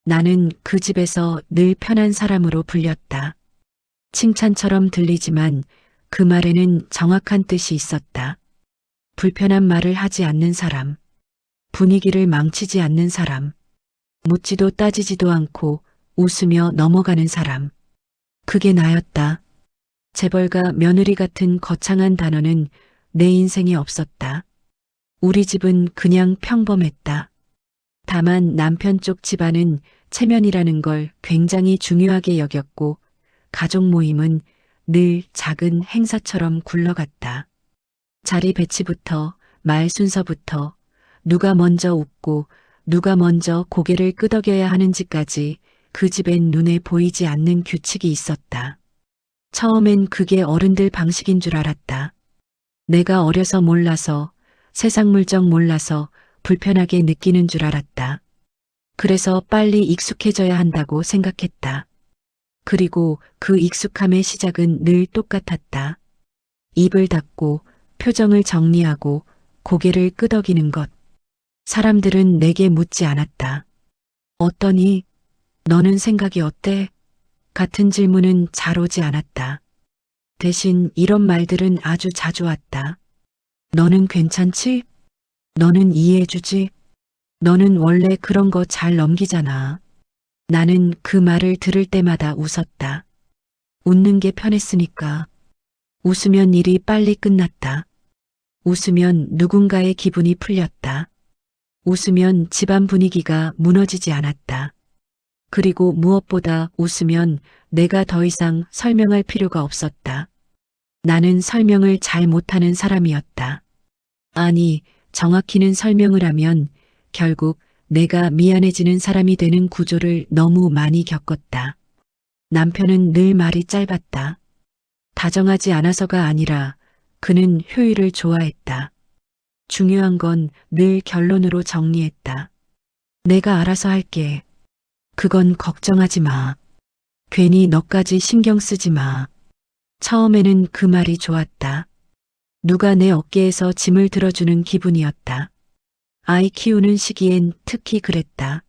나는 그 집에서 늘 편한 사람으로 불렸다. 칭찬처럼 들리지만 그 말에는 정확한 뜻이 있었다. 불편한 말을 하지 않는 사람, 분위기를 망치지 않는 사람, 묻지도 따지지도 않고 웃으며 넘어가는 사람. 그게 나였다. 재벌가 며느리 같은 거창한 단어는 내 인생에 없었다. 우리 집은 그냥 평범했다. 다만 남편 쪽 집안은 체면이라는 걸 굉장히 중요하게 여겼고 가족 모임은 늘 작은 행사처럼 굴러갔다. 자리 배치부터 말 순서부터 누가 먼저 웃고 누가 먼저 고개를 끄덕여야 하는지까지 그 집엔 눈에 보이지 않는 규칙이 있었다. 처음엔 그게 어른들 방식인 줄 알았다. 내가 어려서 몰라서 세상 물정 몰라서 불편하게 느끼는 줄 알았다. 그래서 빨리 익숙해져야 한다고 생각했다. 그리고 그 익숙함의 시작은 늘 똑같았다. 입을 닫고 표정을 정리하고 고개를 끄덕이는 것. 사람들은 내게 묻지 않았다. 어떠니? 너는 생각이 어때? 같은 질문은 잘 오지 않았다. 대신 이런 말들은 아주 자주 왔다. 너는 괜찮지? 너는 이해해주지? 너는 원래 그런 거 잘 넘기잖아. 나는 그 말을 들을 때마다 웃었다. 웃는 게 편했으니까. 웃으면 일이 빨리 끝났다. 웃으면 누군가의 기분이 풀렸다. 웃으면 집안 분위기가 무너지지 않았다. 그리고 무엇보다 웃으면 내가 더 이상 설명할 필요가 없었다. 나는 설명을 잘 못하는 사람이었다. 아니, 정확히는 설명을 하면 결국 내가 미안해지는 사람이 되는 구조를 너무 많이 겪었다. 남편은 늘 말이 짧았다. 다정하지 않아서가 아니라 그는 효율을 좋아했다. 중요한 건 늘 결론으로 정리했다. 내가 알아서 할게. 그건 걱정하지 마. 괜히 너까지 신경 쓰지 마. 처음에는 그 말이 좋았다. 누가 내 어깨에서 짐을 들어주는 기분이었다. 아이 키우는 시기엔 특히 그랬다.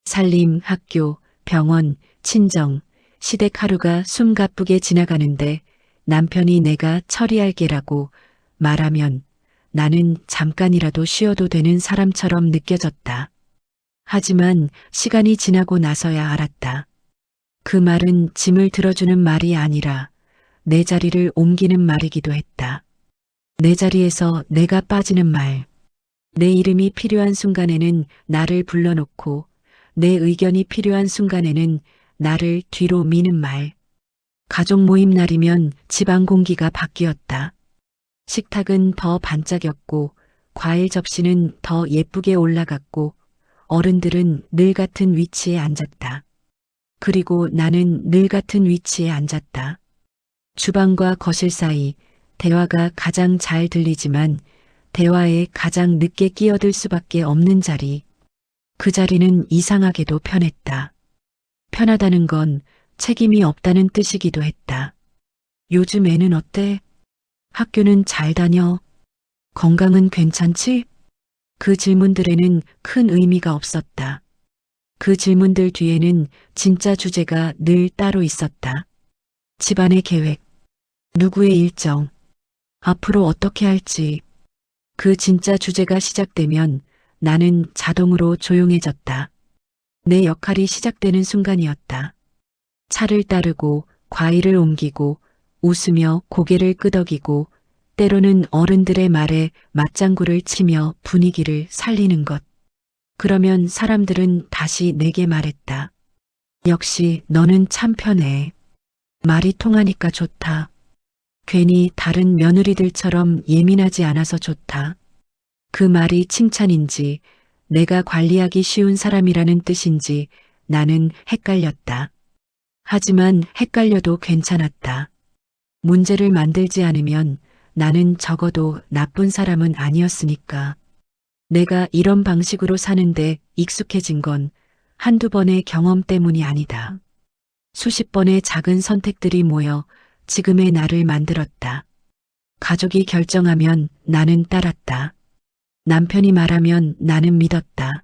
살림, 학교, 병원, 친정, 시댁 하루가 숨가쁘게 지나가는데 남편이 내가 처리할 게라고 말하면 나는 잠깐이라도 쉬어도 되는 사람처럼 느껴졌다. 하지만 시간이 지나고 나서야 알았다. 그 말은 짐을 들어주는 말이 아니라 내 자리를 옮기는 말이기도 했다. 내 자리에서 내가 빠지는 말. 내 이름이 필요한 순간에는 나를 불러놓고 내 의견이 필요한 순간에는 나를 뒤로 미는 말. 가족 모임 날이면 집안 공기가 바뀌었다. 식탁은 더 반짝였고 과일 접시는 더 예쁘게 올라갔고 어른들은 늘 같은 위치에 앉았다. 그리고 나는 늘 같은 위치에 앉았다. 주방과 거실 사이 대화가 가장 잘 들리지만 대화에 가장 늦게 끼어들 수밖에 없는 자리. 그 자리는 이상하게도 편했다. 편하다는 건 책임이 없다는 뜻이기도 했다. 요즘 애는 어때? 학교는 잘 다녀? 건강은 괜찮지? 그 질문들에는 큰 의미가 없었다. 그 질문들 뒤에는 진짜 주제가 늘 따로 있었다. 집안의 계획, 누구의 일정, 앞으로 어떻게 할지. 그 진짜 주제가 시작되면 나는 자동으로 조용해졌다. 내 역할이 시작되는 순간이었다. 차를 따르고 과일을 옮기고 웃으며 고개를 끄덕이고 때로는 어른들의 말에 맞장구를 치며 분위기를 살리는 것. 그러면 사람들은 다시 내게 말했다. 역시 너는 참 편해. 말이 통하니까 좋다. 괜히 다른 며느리들처럼 예민하지 않아서 좋다. 그 말이 칭찬인지 내가 관리하기 쉬운 사람이라는 뜻인지 나는 헷갈렸다. 하지만 헷갈려도 괜찮았다. 문제를 만들지 않으면 나는 적어도 나쁜 사람은 아니었으니까. 내가 이런 방식으로 사는데 익숙해진 건 한두 번의 경험 때문이 아니다. 수십 번의 작은 선택들이 모여 지금의 나를 만들었다. 가족이 결정하면 나는 따랐다. 남편이 말하면 나는 믿었다.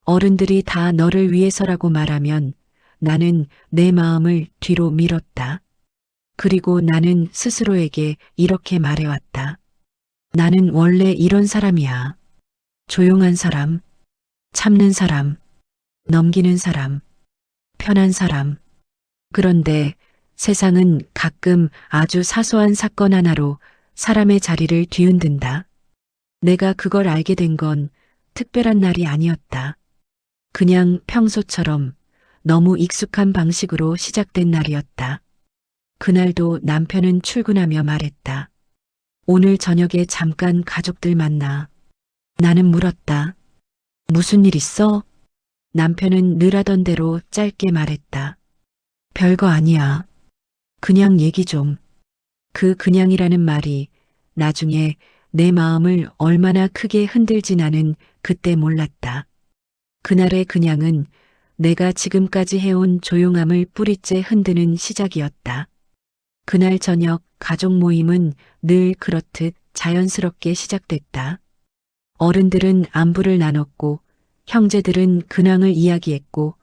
어른들이 다 너를 위해서라고 말하면 나는 내 마음을 뒤로 밀었다. 그리고 나는 스스로에게 이렇게 말해왔다. 나는 원래 이런 사람이야. 조용한 사람, 참는 사람, 넘기는 사람, 편한 사람. 그런데 세상은 가끔 아주 사소한 사건 하나로 사람의 자리를 뒤흔든다. 내가 그걸 알게 된 건 특별한 날이 아니었다. 그냥 평소처럼 너무 익숙한 방식으로 시작된 날이었다. 그날도 남편은 출근하며 말했다. 오늘 저녁에 잠깐 가족들 만나. 나는 물었다. 무슨 일 있어? 남편은 늘 하던 대로 짧게 말했다. 별거 아니야. 그냥 얘기 좀. 그 그냥이라는 말이 나중에 내 마음을 얼마나 크게 흔들지 나는 그때 몰랐다. 그날의 그냥은 내가 지금까지 해온 조용함을 뿌리째 흔드는 시작이었다. 그날 저녁 가족 모임은 늘 그렇듯 자연스럽게 시작됐다. 어른들은 안부를 나눴고 형제들은 근황을 이야기했고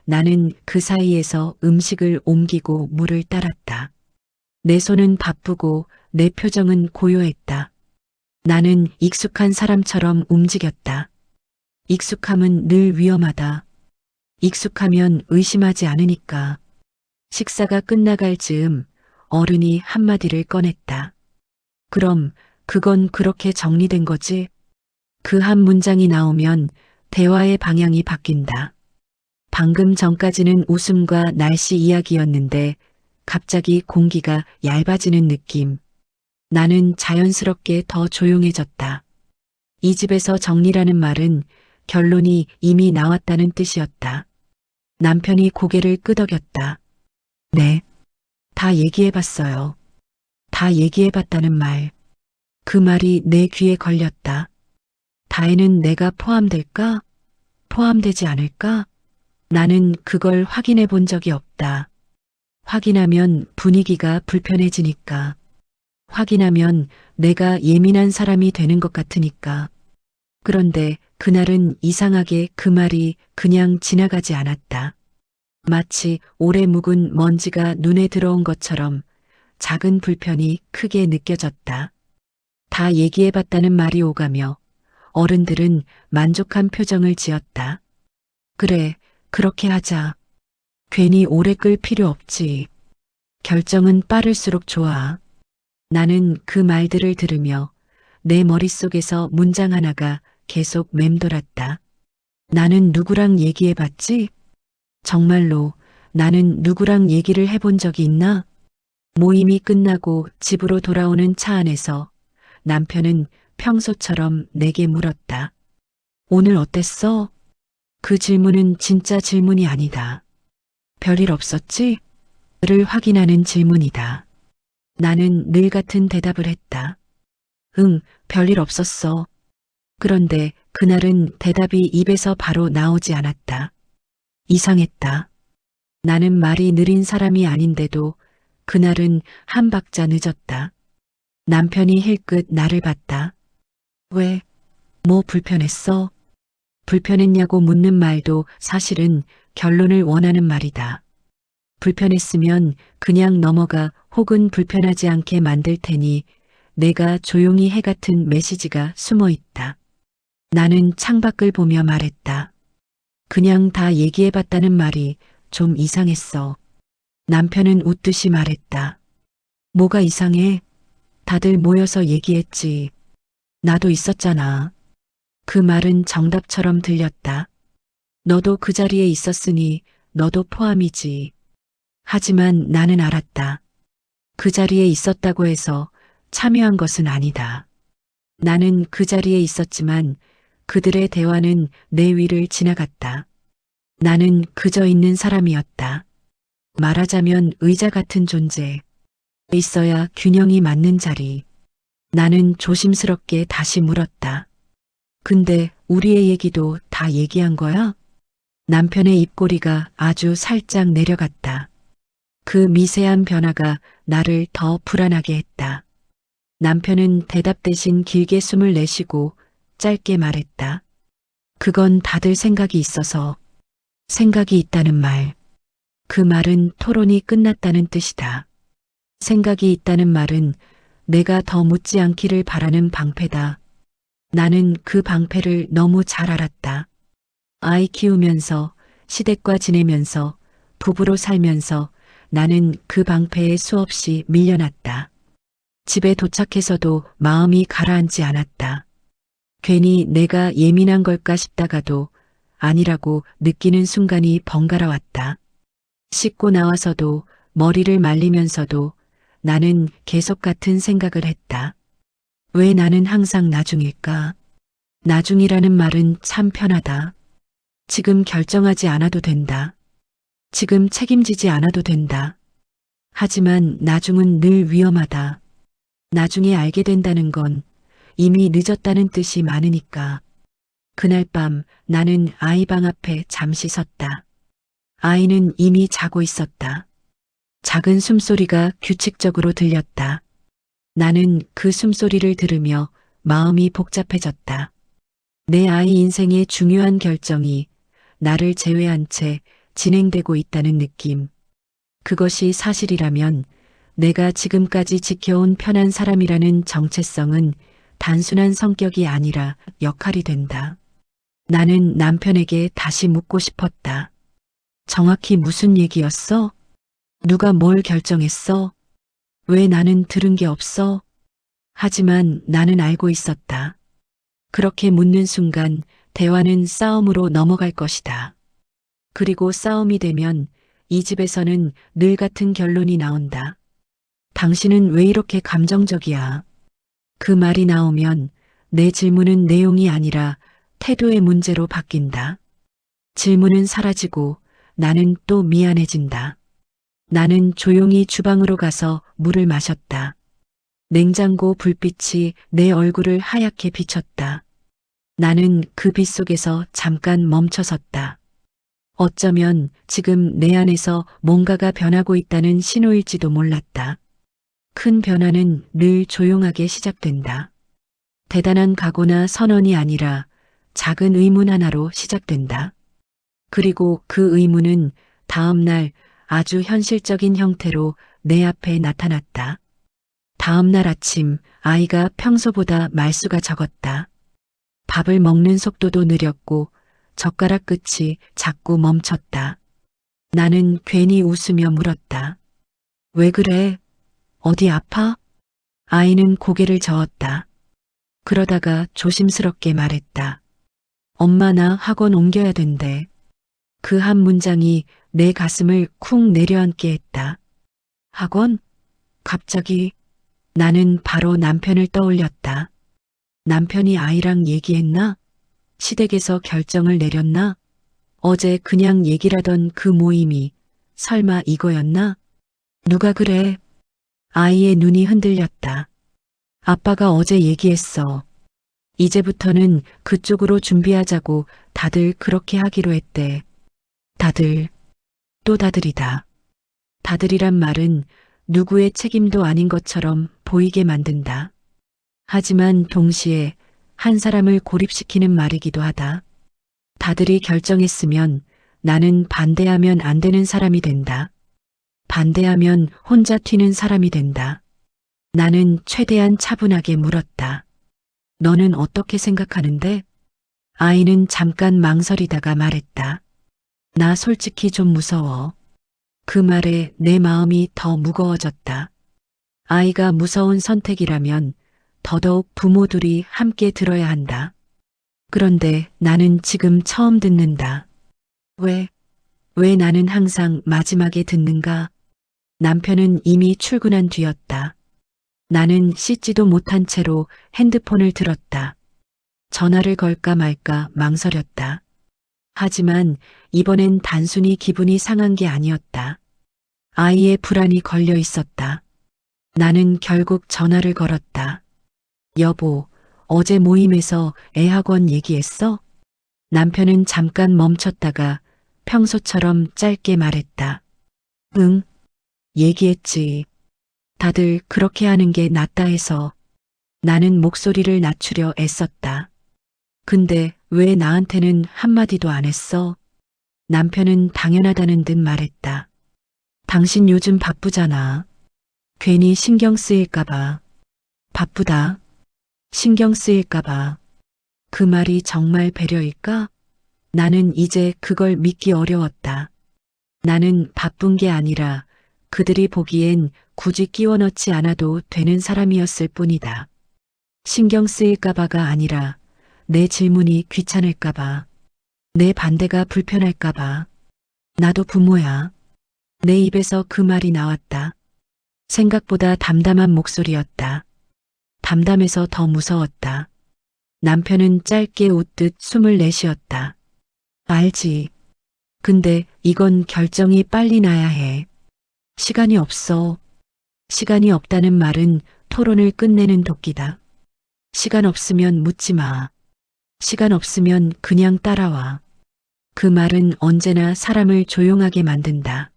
나는 그 사이에서 음식을 옮기고 물을 따랐다. 내 손은 바쁘고 내 표정은 고요했다. 나는 익숙한 사람처럼 움직였다. 익숙함은 늘 위험하다. 익숙하면 의심하지 않으니까. 식사가 끝나갈 즈음 어른이 한마디를 꺼냈다. 그럼 그건 그렇게 정리된 거지? 그 한 문장이 나오면 대화의 방향이 바뀐다. 방금 전까지는 웃음과 날씨 이야기였는데 갑자기 공기가 얇아지는 느낌. 나는 자연스럽게 더 조용해졌다. 이 집에서 정리라는 말은 결론이 이미 나왔다는 뜻이었다. 남편이 고개를 끄덕였다. 네, 다 얘기해봤어요. 다 얘기해봤다는 말. 그 말이 내 귀에 걸렸다. 다에는 내가 포함될까? 포함되지 않을까? 나는 그걸 확인해 본 적이 없다. 확인하면 분위기가 불편해지니까. 확인하면 내가 예민한 사람이 되는 것 같으니까. 그런데 그날은 이상하게 그 말이 그냥 지나가지 않았다. 마치 오래 묵은 먼지가 눈에 들어온 것처럼 작은 불편이 크게 느껴졌다. 다 얘기해봤다는 말이 오가며 어른들은 만족한 표정을 지었다. 그래, 그렇게 하자. 괜히 오래 끌 필요 없지. 결정은 빠를수록 좋아. 나는 그 말들을 들으며 내 머릿속에서 문장 하나가 계속 맴돌았다. 나는 누구랑 얘기해봤지? 정말로 나는 누구랑 얘기를 해본 적이 있나? 모임이 끝나고 집으로 돌아오는 차 안에서 남편은 평소처럼 내게 물었다. 오늘 어땠어? 그 질문은 진짜 질문이 아니다. 별일 없었지? 를 확인하는 질문이다. 나는 늘 같은 대답을 했다. 응, 별일 없었어. 그런데 그날은 대답이 입에서 바로 나오지 않았다. 이상했다. 나는 말이 느린 사람이 아닌데도 그날은 한 박자 늦었다. 남편이 힐끗 나를 봤다. 왜? 뭐 불편했어? 불편했냐고 묻는 말도 사실은 결론을 원하는 말이다. 불편했으면 그냥 넘어가 혹은 불편하지 않게 만들 테니 내가 조용히 해 같은 메시지가 숨어 있다. 나는 창밖을 보며 말했다. 그냥 다 얘기해봤다는 말이 좀 이상했어. 남편은 웃듯이 말했다. 뭐가 이상해? 다들 모여서 얘기했지. 나도 있었잖아. 그 말은 정답처럼 들렸다. 너도 그 자리에 있었으니 너도 포함이지. 하지만 나는 알았다. 그 자리에 있었다고 해서 참여한 것은 아니다. 나는 그 자리에 있었지만 그들의 대화는 내 위를 지나갔다. 나는 그저 있는 사람이었다. 말하자면 의자 같은 존재. 있어야 균형이 맞는 자리. 나는 조심스럽게 다시 물었다. 근데 우리의 얘기도 다 얘기한 거야? 남편의 입꼬리가 아주 살짝 내려갔다. 그 미세한 변화가 나를 더 불안하게 했다. 남편은 대답 대신 길게 숨을 내쉬고 짧게 말했다. 그건 다들 생각이 있어서. 생각이 있다는 말. 그 말은 토론이 끝났다는 뜻이다. 생각이 있다는 말은 내가 더 묻지 않기를 바라는 방패다. 나는 그 방패를 너무 잘 알았다. 아이 키우면서, 시댁과 지내면서, 부부로 살면서 나는 그 방패에 수없이 밀려났다. 집에 도착해서도 마음이 가라앉지 않았다. 괜히 내가 예민한 걸까 싶다가도 아니라고 느끼는 순간이 번갈아 왔다. 씻고 나와서도 머리를 말리면서도 나는 계속 같은 생각을 했다. 왜 나는 항상 나중일까? 나중이라는 말은 참 편하다. 지금 결정하지 않아도 된다. 지금 책임지지 않아도 된다. 하지만 나중은 늘 위험하다. 나중에 알게 된다는 건 이미 늦었다는 뜻이 많으니까. 그날 밤 나는 아이 방 앞에 잠시 섰다. 아이는 이미 자고 있었다. 작은 숨소리가 규칙적으로 들렸다. 나는 그 숨소리를 들으며 마음이 복잡해졌다. 내 아이 인생의 중요한 결정이 나를 제외한 채 진행되고 있다는 느낌. 그것이 사실이라면 내가 지금까지 지켜온 편한 사람이라는 정체성은 단순한 성격이 아니라 역할이 된다. 나는 남편에게 다시 묻고 싶었다. 정확히 무슨 얘기였어? 누가 뭘 결정했어? 왜 나는 들은 게 없어? 하지만 나는 알고 있었다. 그렇게 묻는 순간 대화는 싸움으로 넘어갈 것이다. 그리고 싸움이 되면 이 집에서는 늘 같은 결론이 나온다. 당신은 왜 이렇게 감정적이야? 그 말이 나오면 내 질문은 내용이 아니라 태도의 문제로 바뀐다. 질문은 사라지고 나는 또 미안해진다. 나는 조용히 주방으로 가서 물을 마셨다. 냉장고 불빛이 내 얼굴을 하얗게 비쳤다. 나는 그 빛 속에서 잠깐 멈춰섰다. 어쩌면 지금 내 안에서 뭔가가 변하고 있다는 신호일지도 몰랐다. 큰 변화는 늘 조용하게 시작된다. 대단한 각오나 선언이 아니라 작은 의문 하나로 시작된다. 그리고 그 의문은 다음 날 아주 현실적인 형태로 내 앞에 나타났다. 다음 날 아침 아이가 평소보다 말수가 적었다. 밥을 먹는 속도도 느렸고 젓가락 끝이 자꾸 멈췄다. 나는 괜히 웃으며 물었다. 왜 그래? 어디 아파? 아이는 고개를 저었다. 그러다가 조심스럽게 말했다. 엄마 나 학원 옮겨야 된대. 그 한 문장이 내 가슴을 쿵 내려앉게 했다. 학원? 갑자기 나는 바로 남편을 떠올렸다. 남편이 아이랑 얘기했나? 시댁에서 결정을 내렸나? 어제 그냥 얘기라던 그 모임이 설마 이거였나? 누가 그래? 아이의 눈이 흔들렸다. 아빠가 어제 얘기했어. 이제부터는 그쪽으로 준비하자고 다들 그렇게 하기로 했대. 다들, 또 다들이다. 다들이란 말은 누구의 책임도 아닌 것처럼 보이게 만든다. 하지만 동시에 한 사람을 고립시키는 말이기도 하다. 다들이 결정했으면 나는 반대하면 안 되는 사람이 된다. 반대하면 혼자 튀는 사람이 된다. 나는 최대한 차분하게 물었다. 너는 어떻게 생각하는데? 아이는 잠깐 망설이다가 말했다. 나 솔직히 좀 무서워. 그 말에 내 마음이 더 무거워졌다. 아이가 무서운 선택이라면 더더욱 부모들이 함께 들어야 한다. 그런데 나는 지금 처음 듣는다. 왜 나는 항상 마지막에 듣는가? 남편은 이미 출근한 뒤였다. 나는 씻지도 못한 채로 핸드폰을 들었다. 전화를 걸까 말까 망설였다. 하지만 이번엔 단순히 기분이 상한 게 아니었다. 아이의 불안이 걸려 있었다. 나는 결국 전화를 걸었다. 여보, 어제 모임에서 애학원 얘기했어? 남편은 잠깐 멈췄다가 평소처럼 짧게 말했다. 응, 얘기했지. 다들 그렇게 하는 게 낫다 해서. 나는 목소리를 낮추려 애썼다. 근데 왜 나한테는 한마디도 안 했어? 남편은 당연하다는 듯 말했다. 당신 요즘 바쁘잖아. 괜히 신경 쓰일까봐. 바쁘다. 신경 쓰일까봐. 그 말이 정말 배려일까? 나는 이제 그걸 믿기 어려웠다. 나는 바쁜 게 아니라 그들이 보기엔 굳이 끼워 넣지 않아도 되는 사람이었을 뿐이다. 신경 쓰일까봐가 아니라 내 질문이 귀찮을까봐, 내 반대가 불편할까봐. 나도 부모야. 내 입에서 그 말이 나왔다. 생각보다 담담한 목소리였다. 담담해서 더 무서웠다. 남편은 짧게 웃듯 숨을 내쉬었다. 알지. 근데 이건 결정이 빨리 나야 해. 시간이 없어. 시간이 없다는 말은 토론을 끝내는 도끼다. 시간 없으면 묻지 마. 시간 없으면 그냥 따라와. 그 말은 언제나 사람을 조용하게 만든다.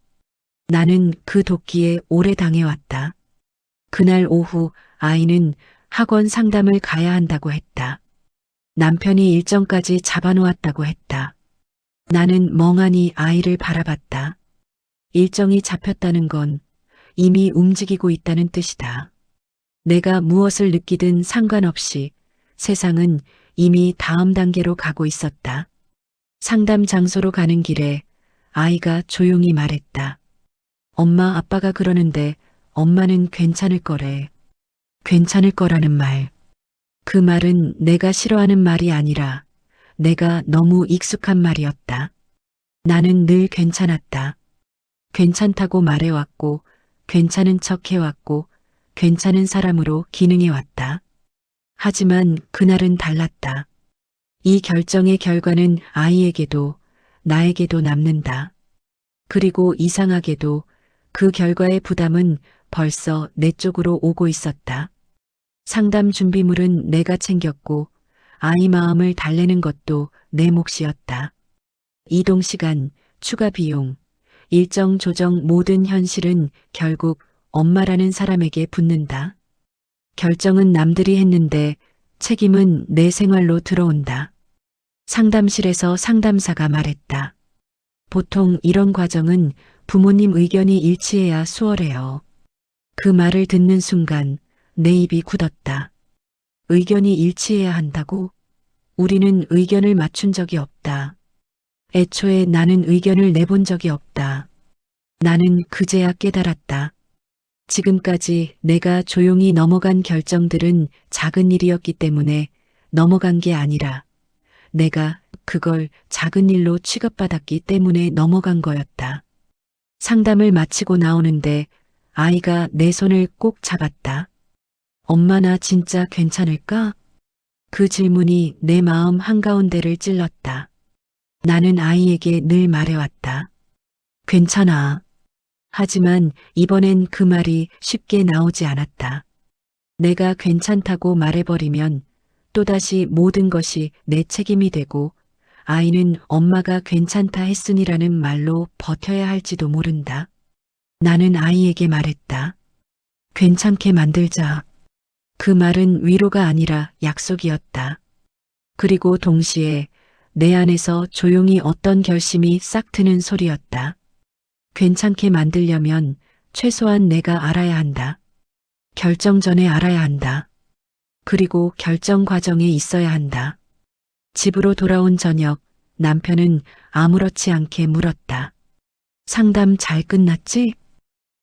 나는 그 도끼에 오래 당해왔다. 그날 오후 아이는 학원 상담을 가야 한다고 했다. 남편이 일정까지 잡아놓았다고 했다. 나는 멍하니 아이를 바라봤다. 일정이 잡혔다는 건 이미 움직이고 있다는 뜻이다. 내가 무엇을 느끼든 상관없이 세상은 이미 다음 단계로 가고 있었다. 상담 장소로 가는 길에 아이가 조용히 말했다. 엄마, 아빠가 그러는데 엄마는 괜찮을 거래. 괜찮을 거라는 말. 그 말은 내가 싫어하는 말이 아니라 내가 너무 익숙한 말이었다. 나는 늘 괜찮았다. 괜찮다고 말해왔고, 괜찮은 척 해왔고, 괜찮은 사람으로 기능해왔다. 하지만 그날은 달랐다. 이 결정의 결과는 아이에게도 나에게도 남는다. 그리고 이상하게도 그 결과의 부담은 벌써 내 쪽으로 오고 있었다. 상담 준비물은 내가 챙겼고 아이 마음을 달래는 것도 내 몫이었다. 이동 시간, 추가 비용, 일정 조정 모든 현실은 결국 엄마라는 사람에게 붙는다. 결정은 남들이 했는데 책임은 내 생활로 들어온다. 상담실에서 상담사가 말했다. 보통 이런 과정은 부모님 의견이 일치해야 수월해요. 그 말을 듣는 순간 내 입이 굳었다. 의견이 일치해야 한다고? 우리는 의견을 맞춘 적이 없다. 애초에 나는 의견을 내본 적이 없다. 나는 그제야 깨달았다. 지금까지 내가 조용히 넘어간 결정들은 작은 일이었기 때문에 넘어간 게 아니라 내가 그걸 작은 일로 취급받았기 때문에 넘어간 거였다. 상담을 마치고 나오는데 아이가 내 손을 꼭 잡았다. 엄마, 나 진짜 괜찮을까? 그 질문이 내 마음 한가운데를 찔렀다. 나는 아이에게 늘 말해왔다. 괜찮아. 하지만 이번엔 그 말이 쉽게 나오지 않았다. 내가 괜찮다고 말해버리면 또다시 모든 것이 내 책임이 되고 아이는 엄마가 괜찮다 했으니라는 말로 버텨야 할지도 모른다. 나는 아이에게 말했다. 괜찮게 만들자. 그 말은 위로가 아니라 약속이었다. 그리고 동시에 내 안에서 조용히 어떤 결심이 싹 트는 소리였다. 괜찮게 만들려면 최소한 내가 알아야 한다. 결정 전에 알아야 한다. 그리고 결정 과정에 있어야 한다. 집으로 돌아온 저녁, 남편은 아무렇지 않게 물었다. 상담 잘 끝났지?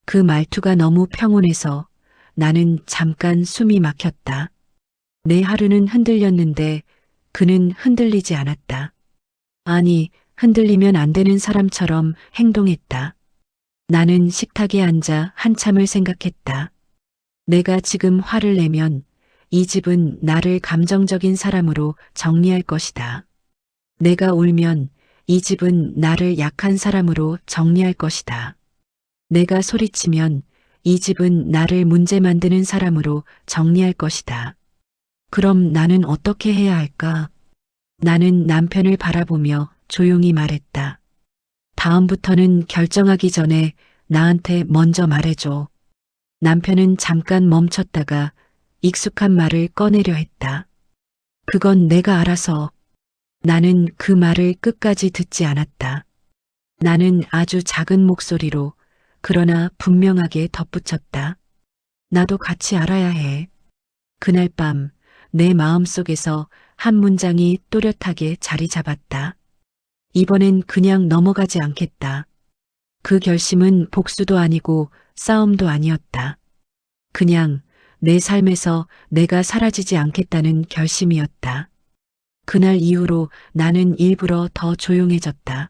그 말투가 너무 평온해서 나는 잠깐 숨이 막혔다. 내 하루는 흔들렸는데 그는 흔들리지 않았다. 아니, 흔들리면 안 되는 사람처럼 행동했다. 나는 식탁에 앉아 한참을 생각했다. 내가 지금 화를 내면 이 집은 나를 감정적인 사람으로 정리할 것이다. 내가 울면 이 집은 나를 약한 사람으로 정리할 것이다. 내가 소리치면 이 집은 나를 문제 만드는 사람으로 정리할 것이다. 그럼 나는 어떻게 해야 할까? 나는 남편을 바라보며 조용히 말했다. 다음부터는 결정하기 전에 나한테 먼저 말해줘. 남편은 잠깐 멈췄다가 익숙한 말을 꺼내려 했다. 그건 내가 알아서. 나는 그 말을 끝까지 듣지 않았다. 나는 아주 작은 목소리로 그러나 분명하게 덧붙였다. 나도 같이 알아야 해. 그날 밤 내 마음속에서 한 문장이 또렷하게 자리 잡았다. 이번엔 그냥 넘어가지 않겠다. 그 결심은 복수도 아니고 싸움도 아니었다. 그냥 내 삶에서 내가 사라지지 않겠다는 결심이었다. 그날 이후로 나는 일부러 더 조용해졌다.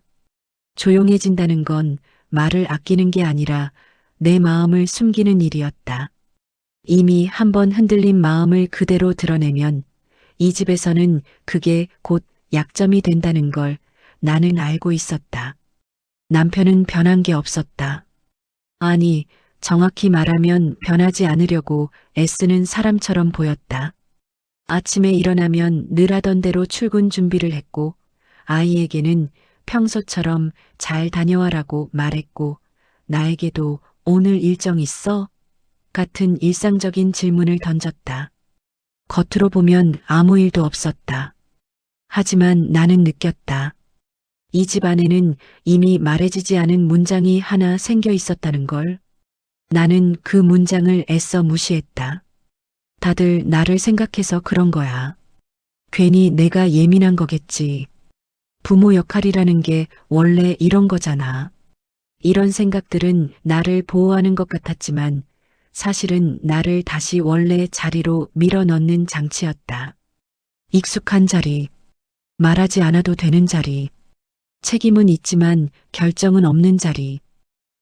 조용해진다는 건 말을 아끼는 게 아니라 내 마음을 숨기는 일이었다. 이미 한번 흔들린 마음을 그대로 드러내면 이 집에서는 그게 곧 약점이 된다는 걸 나는 알고 있었다. 남편은 변한 게 없었다. 아니, 정확히 말하면 변하지 않으려고 애쓰는 사람처럼 보였다. 아침에 일어나면 늘 하던 대로 출근 준비를 했고, 아이에게는 평소처럼 잘 다녀와라고 말했고, 나에게도 오늘 일정 있어? 같은 일상적인 질문을 던졌다. 겉으로 보면 아무 일도 없었다. 하지만 나는 느꼈다. 이 집 안에는 이미 말해지지 않은 문장이 하나 생겨 있었다는 걸. 나는 그 문장을 애써 무시했다. 다들 나를 생각해서 그런 거야. 괜히 내가 예민한 거겠지. 부모 역할이라는 게 원래 이런 거잖아. 이런 생각들은 나를 보호하는 것 같았지만 사실은 나를 다시 원래 자리로 밀어넣는 장치였다. 익숙한 자리, 말하지 않아도 되는 자리, 책임은 있지만 결정은 없는 자리.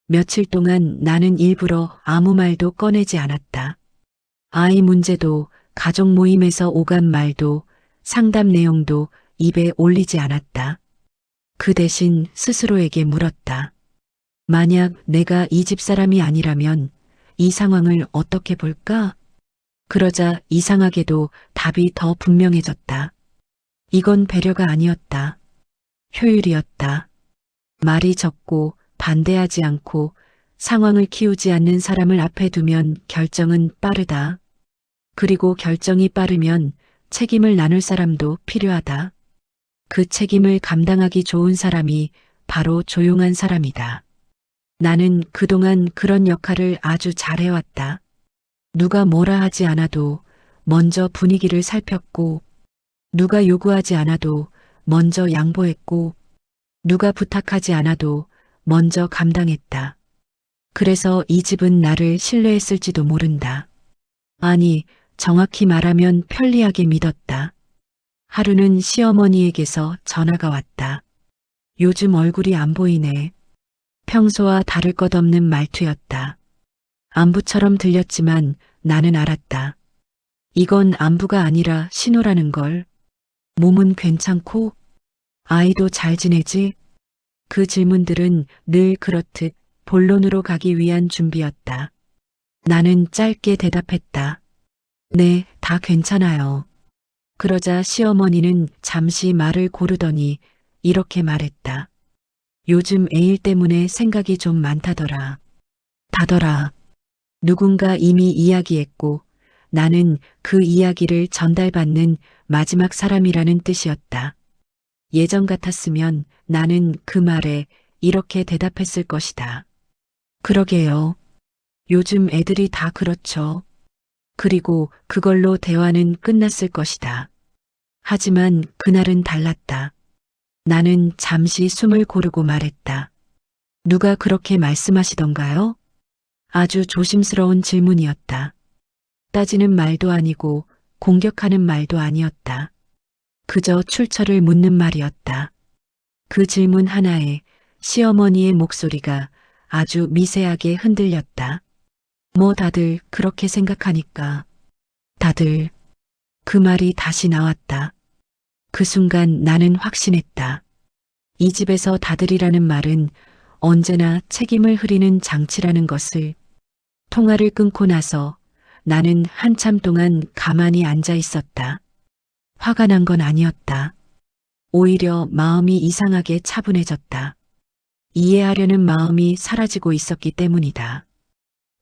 며칠 동안 나는 일부러 아무 말도 꺼내지 않았다. 아이 문제도 가족 모임에서 오간 말도 상담 내용도 입에 올리지 않았다. 그 대신 스스로에게 물었다. 만약 내가 이 집 사람이 아니라면 이 상황을 어떻게 볼까? 그러자 이상하게도 답이 더 분명해졌다. 이건 배려가 아니었다. 효율이었다. 말이 적고 반대하지 않고 상황을 키우지 않는 사람을 앞에 두면 결정은 빠르다. 그리고 결정이 빠르면 책임을 나눌 사람도 필요하다. 그 책임을 감당하기 좋은 사람이 바로 조용한 사람이다. 나는 그동안 그런 역할을 아주 잘해왔다. 누가 뭐라 하지 않아도 먼저 분위기를 살폈고, 누가 요구하지 않아도 먼저 양보했고, 누가 부탁하지 않아도 먼저 감당했다. 그래서 이 집은 나를 신뢰했을지도 모른다. 아니, 정확히 말하면 편리하게 믿었다. 하루는 시어머니에게서 전화가 왔다. 요즘 얼굴이 안 보이네. 평소와 다를 것 없는 말투였다. 안부처럼 들렸지만 나는 알았다. 이건 안부가 아니라 신호라는 걸. 몸은 괜찮고? 아이도 잘 지내지? 그 질문들은 늘 그렇듯 본론으로 가기 위한 준비였다. 나는 짧게 대답했다. 네, 다 괜찮아요. 그러자 시어머니는 잠시 말을 고르더니 이렇게 말했다. 요즘 애일 때문에 생각이 좀 많다더라. 다더라. 누군가 이미 이야기했고 나는 그 이야기를 전달받는 마지막 사람이라는 뜻이었다. 예전 같았으면 나는 그 말에 이렇게 대답했을 것이다. 그러게요. 요즘 애들이 다 그렇죠. 그리고 그걸로 대화는 끝났을 것이다. 하지만 그날은 달랐다. 나는 잠시 숨을 고르고 말했다. 누가 그렇게 말씀하시던가요? 아주 조심스러운 질문이었다. 따지는 말도 아니고 공격하는 말도 아니었다. 그저 출처를 묻는 말이었다. 그 질문 하나에 시어머니의 목소리가 아주 미세하게 흔들렸다. 뭐 다들 그렇게 생각하니까. 다들. 그 말이 다시 나왔다. 그 순간 나는 확신했다. 이 집에서 다들이라는 말은 언제나 책임을 흐리는 장치라는 것을. 통화를 끊고 나서 나는 한참 동안 가만히 앉아 있었다. 화가 난 건 아니었다. 오히려 마음이 이상하게 차분해졌다. 이해하려는 마음이 사라지고 있었기 때문이다.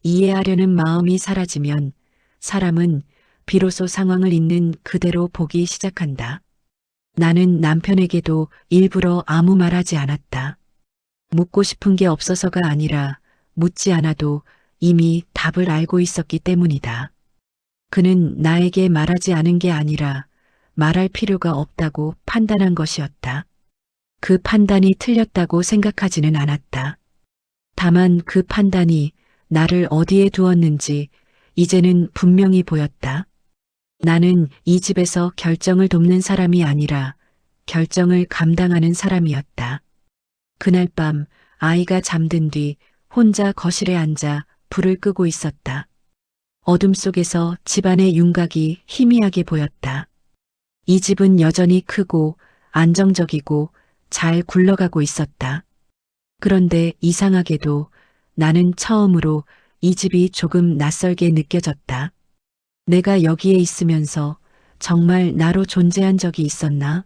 이해하려는 마음이 사라지면 사람은 비로소 상황을 있는 그대로 보기 시작한다. 나는 남편에게도 일부러 아무 말 하지 않았다. 묻고 싶은 게 없어서가 아니라 묻지 않아도 이미 답을 알고 있었기 때문이다. 그는 나에게 말하지 않은 게 아니라 말할 필요가 없다고 판단한 것이었다. 그 판단이 틀렸다고 생각하지는 않았다. 다만 그 판단이 나를 어디에 두었는지 이제는 분명히 보였다. 나는 이 집에서 결정을 돕는 사람이 아니라 결정을 감당하는 사람이었다. 그날 밤 아이가 잠든 뒤 혼자 거실에 앉아 불을 끄고 있었다. 어둠 속에서 집안의 윤곽이 희미하게 보였다. 이 집은 여전히 크고 안정적이고 잘 굴러가고 있었다. 그런데 이상하게도 나는 처음으로 이 집이 조금 낯설게 느껴졌다. 내가 여기에 있으면서 정말 나로 존재한 적이 있었나?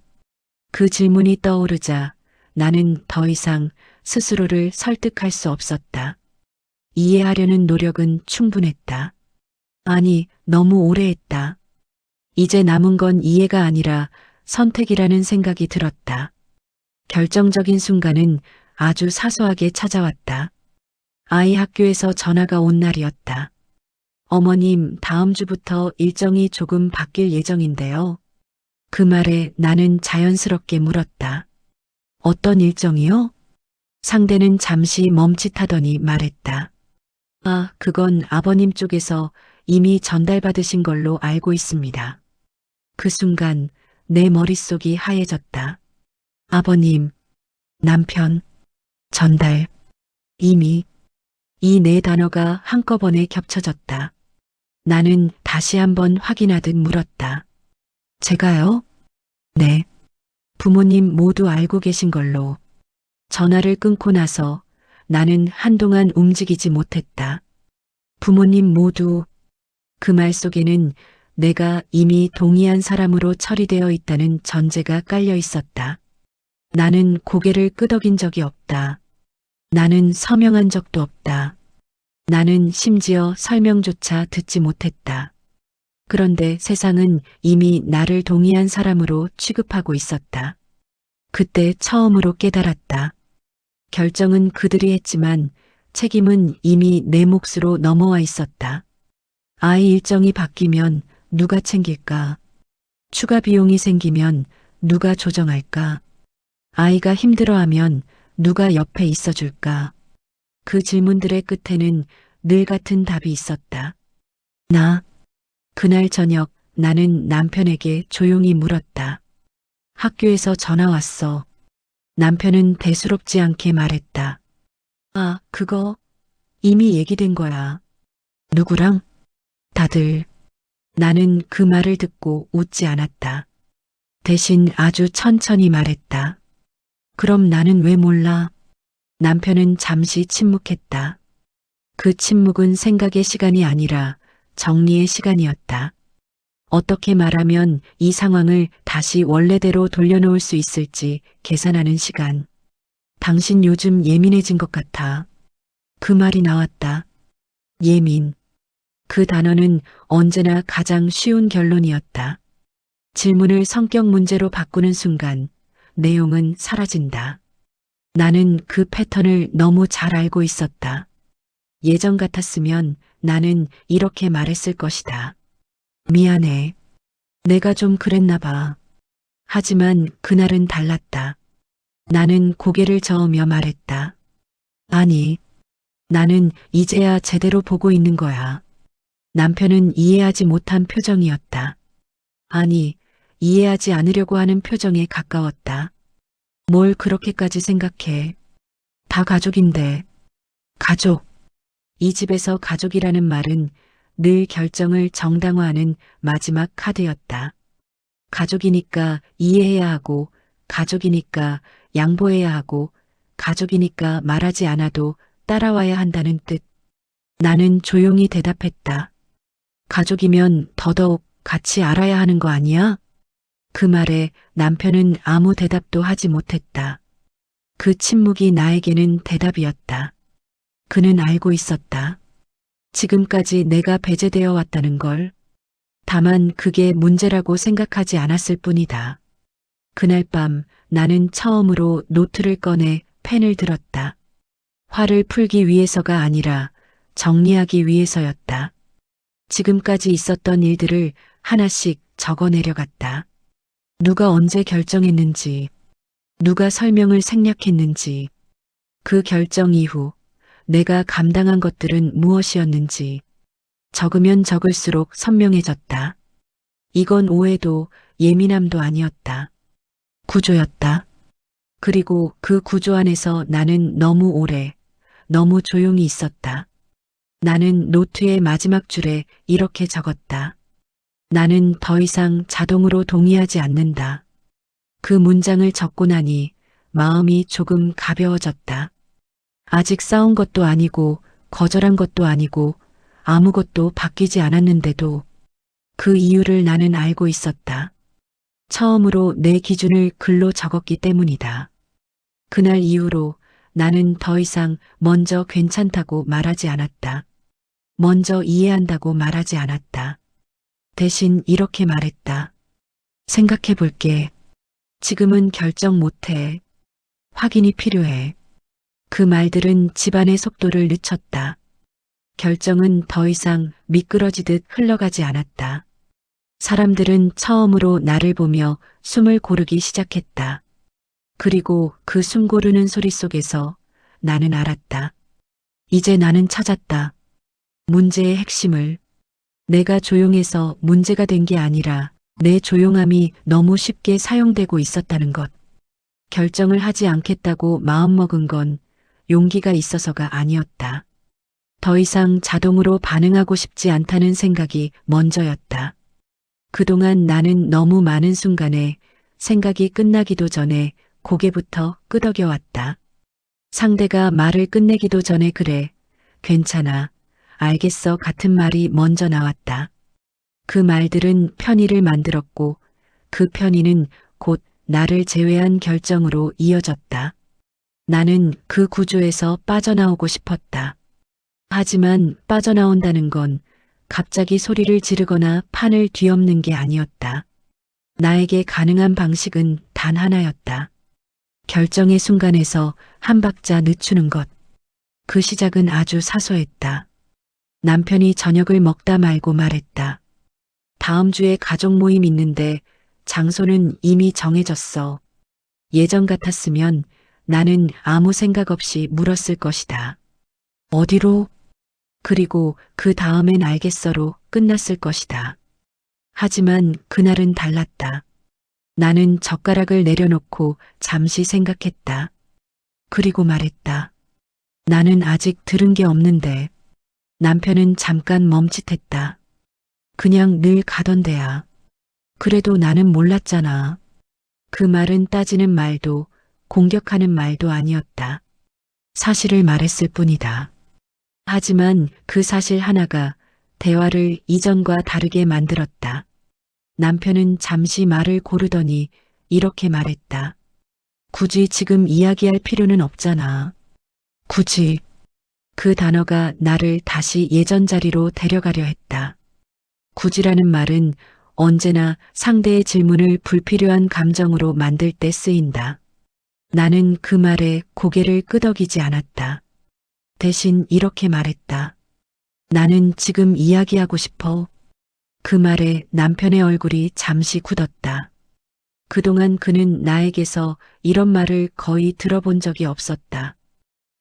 그 질문이 떠오르자 나는 더 이상 스스로를 설득할 수 없었다. 이해하려는 노력은 충분했다. 아니, 너무 오래 했다. 이제 남은 건 이해가 아니라 선택이라는 생각이 들었다. 결정적인 순간은 아주 사소하게 찾아왔다. 아이 학교에서 전화가 온 날이었다. 어머님, 다음 주부터 일정이 조금 바뀔 예정인데요. 그 말에 나는 자연스럽게 물었다. 어떤 일정이요? 상대는 잠시 멈칫하더니 말했다. 아, 그건 아버님 쪽에서 이미 전달받으신 걸로 알고 있습니다. 그 순간 내 머릿속이 하얘졌다. 아버님, 남편, 전달, 이미 이 네 단어가 한꺼번에 겹쳐졌다. 나는 다시 한번 확인하듯 물었다. 제가요? 네. 부모님 모두 알고 계신 걸로. 전화를 끊고 나서 나는 한동안 움직이지 못했다. 부모님 모두 그 말 속에는 내가 이미 동의한 사람으로 처리되어 있다는 전제가 깔려 있었다. 나는 고개를 끄덕인 적이 없다. 나는 서명한 적도 없다. 나는 심지어 설명조차 듣지 못했다. 그런데 세상은 이미 나를 동의한 사람으로 취급하고 있었다. 그때 처음으로 깨달았다. 결정은 그들이 했지만 책임은 이미 내 몫으로 넘어와 있었다. 아이 일정이 바뀌면 누가 챙길까? 추가 비용이 생기면 누가 조정할까? 아이가 힘들어하면 누가 옆에 있어줄까? 그 질문들의 끝에는 늘 같은 답이 있었다. 그날 저녁 나는 남편에게 조용히 물었다. 학교에서 전화 왔어. 남편은 대수롭지 않게 말했다. 아, 그거 이미 얘기된 거야. 누구랑? 다들. 나는 그 말을 듣고 웃지 않았다. 대신 아주 천천히 말했다. 그럼 나는 왜 몰라? 남편은 잠시 침묵했다. 그 침묵은 생각의 시간이 아니라 정리의 시간이었다. 어떻게 말하면 이 상황을 다시 원래대로 돌려놓을 수 있을지 계산하는 시간. 당신 요즘 예민해진 것 같아. 그 말이 나왔다. 예민. 그 단어는 언제나 가장 쉬운 결론이었다. 질문을 성격 문제로 바꾸는 순간 내용은 사라진다. 나는 그 패턴을 너무 잘 알고 있었다. 예전 같았으면 나는 이렇게 말했을 것이다. 미안해. 내가 좀 그랬나 봐. 하지만 그날은 달랐다. 나는 고개를 저으며 말했다. 아니, 나는 이제야 제대로 보고 있는 거야. 남편은 이해하지 못한 표정이었다. 아니, 이해하지 않으려고 하는 표정에 가까웠다. 뭘 그렇게까지 생각해. 다 가족인데. 가족. 이 집에서 가족이라는 말은 늘 결정을 정당화하는 마지막 카드였다. 가족이니까 이해해야 하고, 가족이니까 양보해야 하고, 가족이니까 말하지 않아도 따라와야 한다는 뜻. 나는 조용히 대답했다. 가족이면 더더욱 같이 알아야 하는 거 아니야? 그 말에 남편은 아무 대답도 하지 못했다. 그 침묵이 나에게는 대답이었다. 그는 알고 있었다. 지금까지 내가 배제되어 왔다는 걸. 다만 그게 문제라고 생각하지 않았을 뿐이다. 그날 밤 나는 처음으로 노트를 꺼내 펜을 들었다. 화를 풀기 위해서가 아니라 정리하기 위해서였다. 지금까지 있었던 일들을 하나씩 적어 내려갔다. 누가 언제 결정했는지, 누가 설명을 생략했는지, 그 결정 이후 내가 감당한 것들은 무엇이었는지, 적으면 적을수록 선명해졌다. 이건 오해도 예민함도 아니었다. 구조였다. 그리고 그 구조 안에서 나는 너무 오래, 너무 조용히 있었다. 나는 노트의 마지막 줄에 이렇게 적었다. 나는 더 이상 자동으로 동의하지 않는다. 그 문장을 적고 나니 마음이 조금 가벼워졌다. 아직 싸운 것도 아니고 거절한 것도 아니고 아무것도 바뀌지 않았는데도 그 이유를 나는 알고 있었다. 처음으로 내 기준을 글로 적었기 때문이다. 그날 이후로 나는 더 이상 먼저 괜찮다고 말하지 않았다. 먼저 이해한다고 말하지 않았다. 대신 이렇게 말했다. 생각해 볼게. 지금은 결정 못해. 확인이 필요해. 그 말들은 집안의 속도를 늦췄다. 결정은 더 이상 미끄러지듯 흘러가지 않았다. 사람들은 처음으로 나를 보며 숨을 고르기 시작했다. 그리고 그 숨 고르는 소리 속에서 나는 알았다. 이제 나는 찾았다. 문제의 핵심을. 내가 조용해서 문제가 된 게 아니라 내 조용함이 너무 쉽게 사용되고 있었다는 것. 결정을 하지 않겠다고 마음먹은 건 용기가 있어서가 아니었다. 더 이상 자동으로 반응하고 싶지 않다는 생각이 먼저였다. 그동안 나는 너무 많은 순간에 생각이 끝나기도 전에 고개부터 끄덕여왔다. 상대가 말을 끝내기도 전에 그래, 괜찮아, 알겠어 같은 말이 먼저 나왔다. 그 말들은 편의를 만들었고 그 편의는 곧 나를 제외한 결정으로 이어졌다. 나는 그 구조에서 빠져나오고 싶었다. 하지만 빠져나온다는 건 갑자기 소리를 지르거나 판을 뒤엎는 게 아니었다. 나에게 가능한 방식은 단 하나였다. 결정의 순간에서 한 박자 늦추는 것. 그 시작은 아주 사소했다. 남편이 저녁을 먹다 말고 말했다. 다음 주에 가족 모임 있는데 장소는 이미 정해졌어. 예전 같았으면 나는 아무 생각 없이 물었을 것이다. 어디로? 그리고 그 다음엔 알겠어로 끝났을 것이다. 하지만 그날은 달랐다. 나는 젓가락을 내려놓고 잠시 생각했다. 그리고 말했다. 나는 아직 들은 게 없는데. 남편은 잠깐 멈칫했다. 그냥 늘 가던 데야. 그래도 나는 몰랐잖아. 그 말은 따지는 말도 공격하는 말도 아니었다. 사실을 말했을 뿐이다. 하지만 그 사실 하나가 대화를 이전과 다르게 만들었다. 남편은 잠시 말을 고르더니 이렇게 말했다. 굳이 지금 이야기할 필요는 없잖아. 굳이. 그 단어가 나를 다시 예전 자리로 데려가려 했다. 굳이라는 말은 언제나 상대의 질문을 불필요한 감정으로 만들 때 쓰인다. 나는 그 말에 고개를 끄덕이지 않았다. 대신 이렇게 말했다. 나는 지금 이야기하고 싶어. 그 말에 남편의 얼굴이 잠시 굳었다. 그동안 그는 나에게서 이런 말을 거의 들어본 적이 없었다.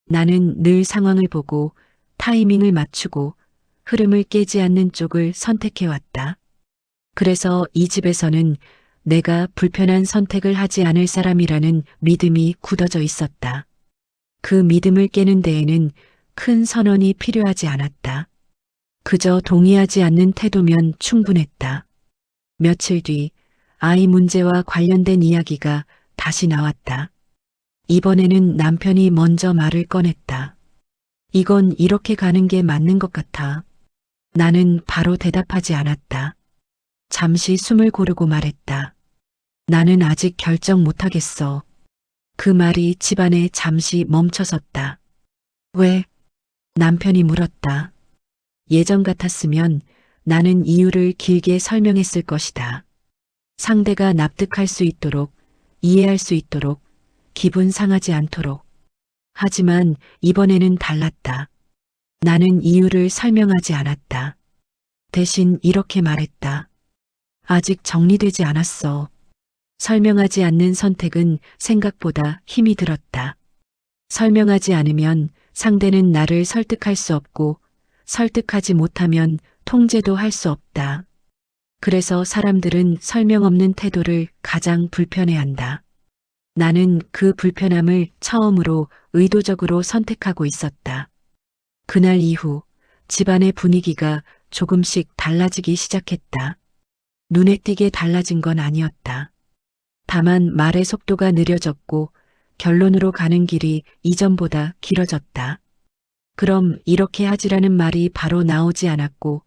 나는 늘 상황을 보고 타이밍을 맞추고 흐름을 깨지 않는 쪽을 선택해왔다. 그래서 이 집에서는 내가 불편한 선택을 하지 않을 사람이라는 믿음이 굳어져 있었다. 그 믿음을 깨는 데에는 큰 선언이 필요하지 않았다. 그저 동의하지 않는 태도면 충분했다. 며칠 뒤 아이 문제와 관련된 이야기가 다시 나왔다. 이번에는 남편이 먼저 말을 꺼냈다. 이건 이렇게 가는 게 맞는 것 같아. 나는 바로 대답하지 않았다. 잠시 숨을 고르고 말했다. 나는 아직 결정 못하겠어. 그 말이 집안에 잠시 멈춰섰다. 왜? 남편이 물었다. 예전 같았으면 나는 이유를 길게 설명했을 것이다. 상대가 납득할 수 있도록 이해할 수 있도록, 기분 상하지 않도록. 하지만 이번에는 달랐다. 나는 이유를 설명하지 않았다. 대신 이렇게 말했다. 아직 정리되지 않았어. 설명하지 않는 선택은 생각보다 힘이 들었다. 설명하지 않으면 상대는 나를 설득할 수 없고, 설득하지 못하면 통제도 할 수 없다. 그래서 사람들은 설명 없는 태도를 가장 불편해한다. 나는 그 불편함을 처음으로 의도적으로 선택하고 있었다. 그날 이후 집안의 분위기가 조금씩 달라지기 시작했다. 눈에 띄게 달라진 건 아니었다. 다만 말의 속도가 느려졌고 결론으로 가는 길이 이전보다 길어졌다. 그럼 이렇게 하지라는 말이 바로 나오지 않았고,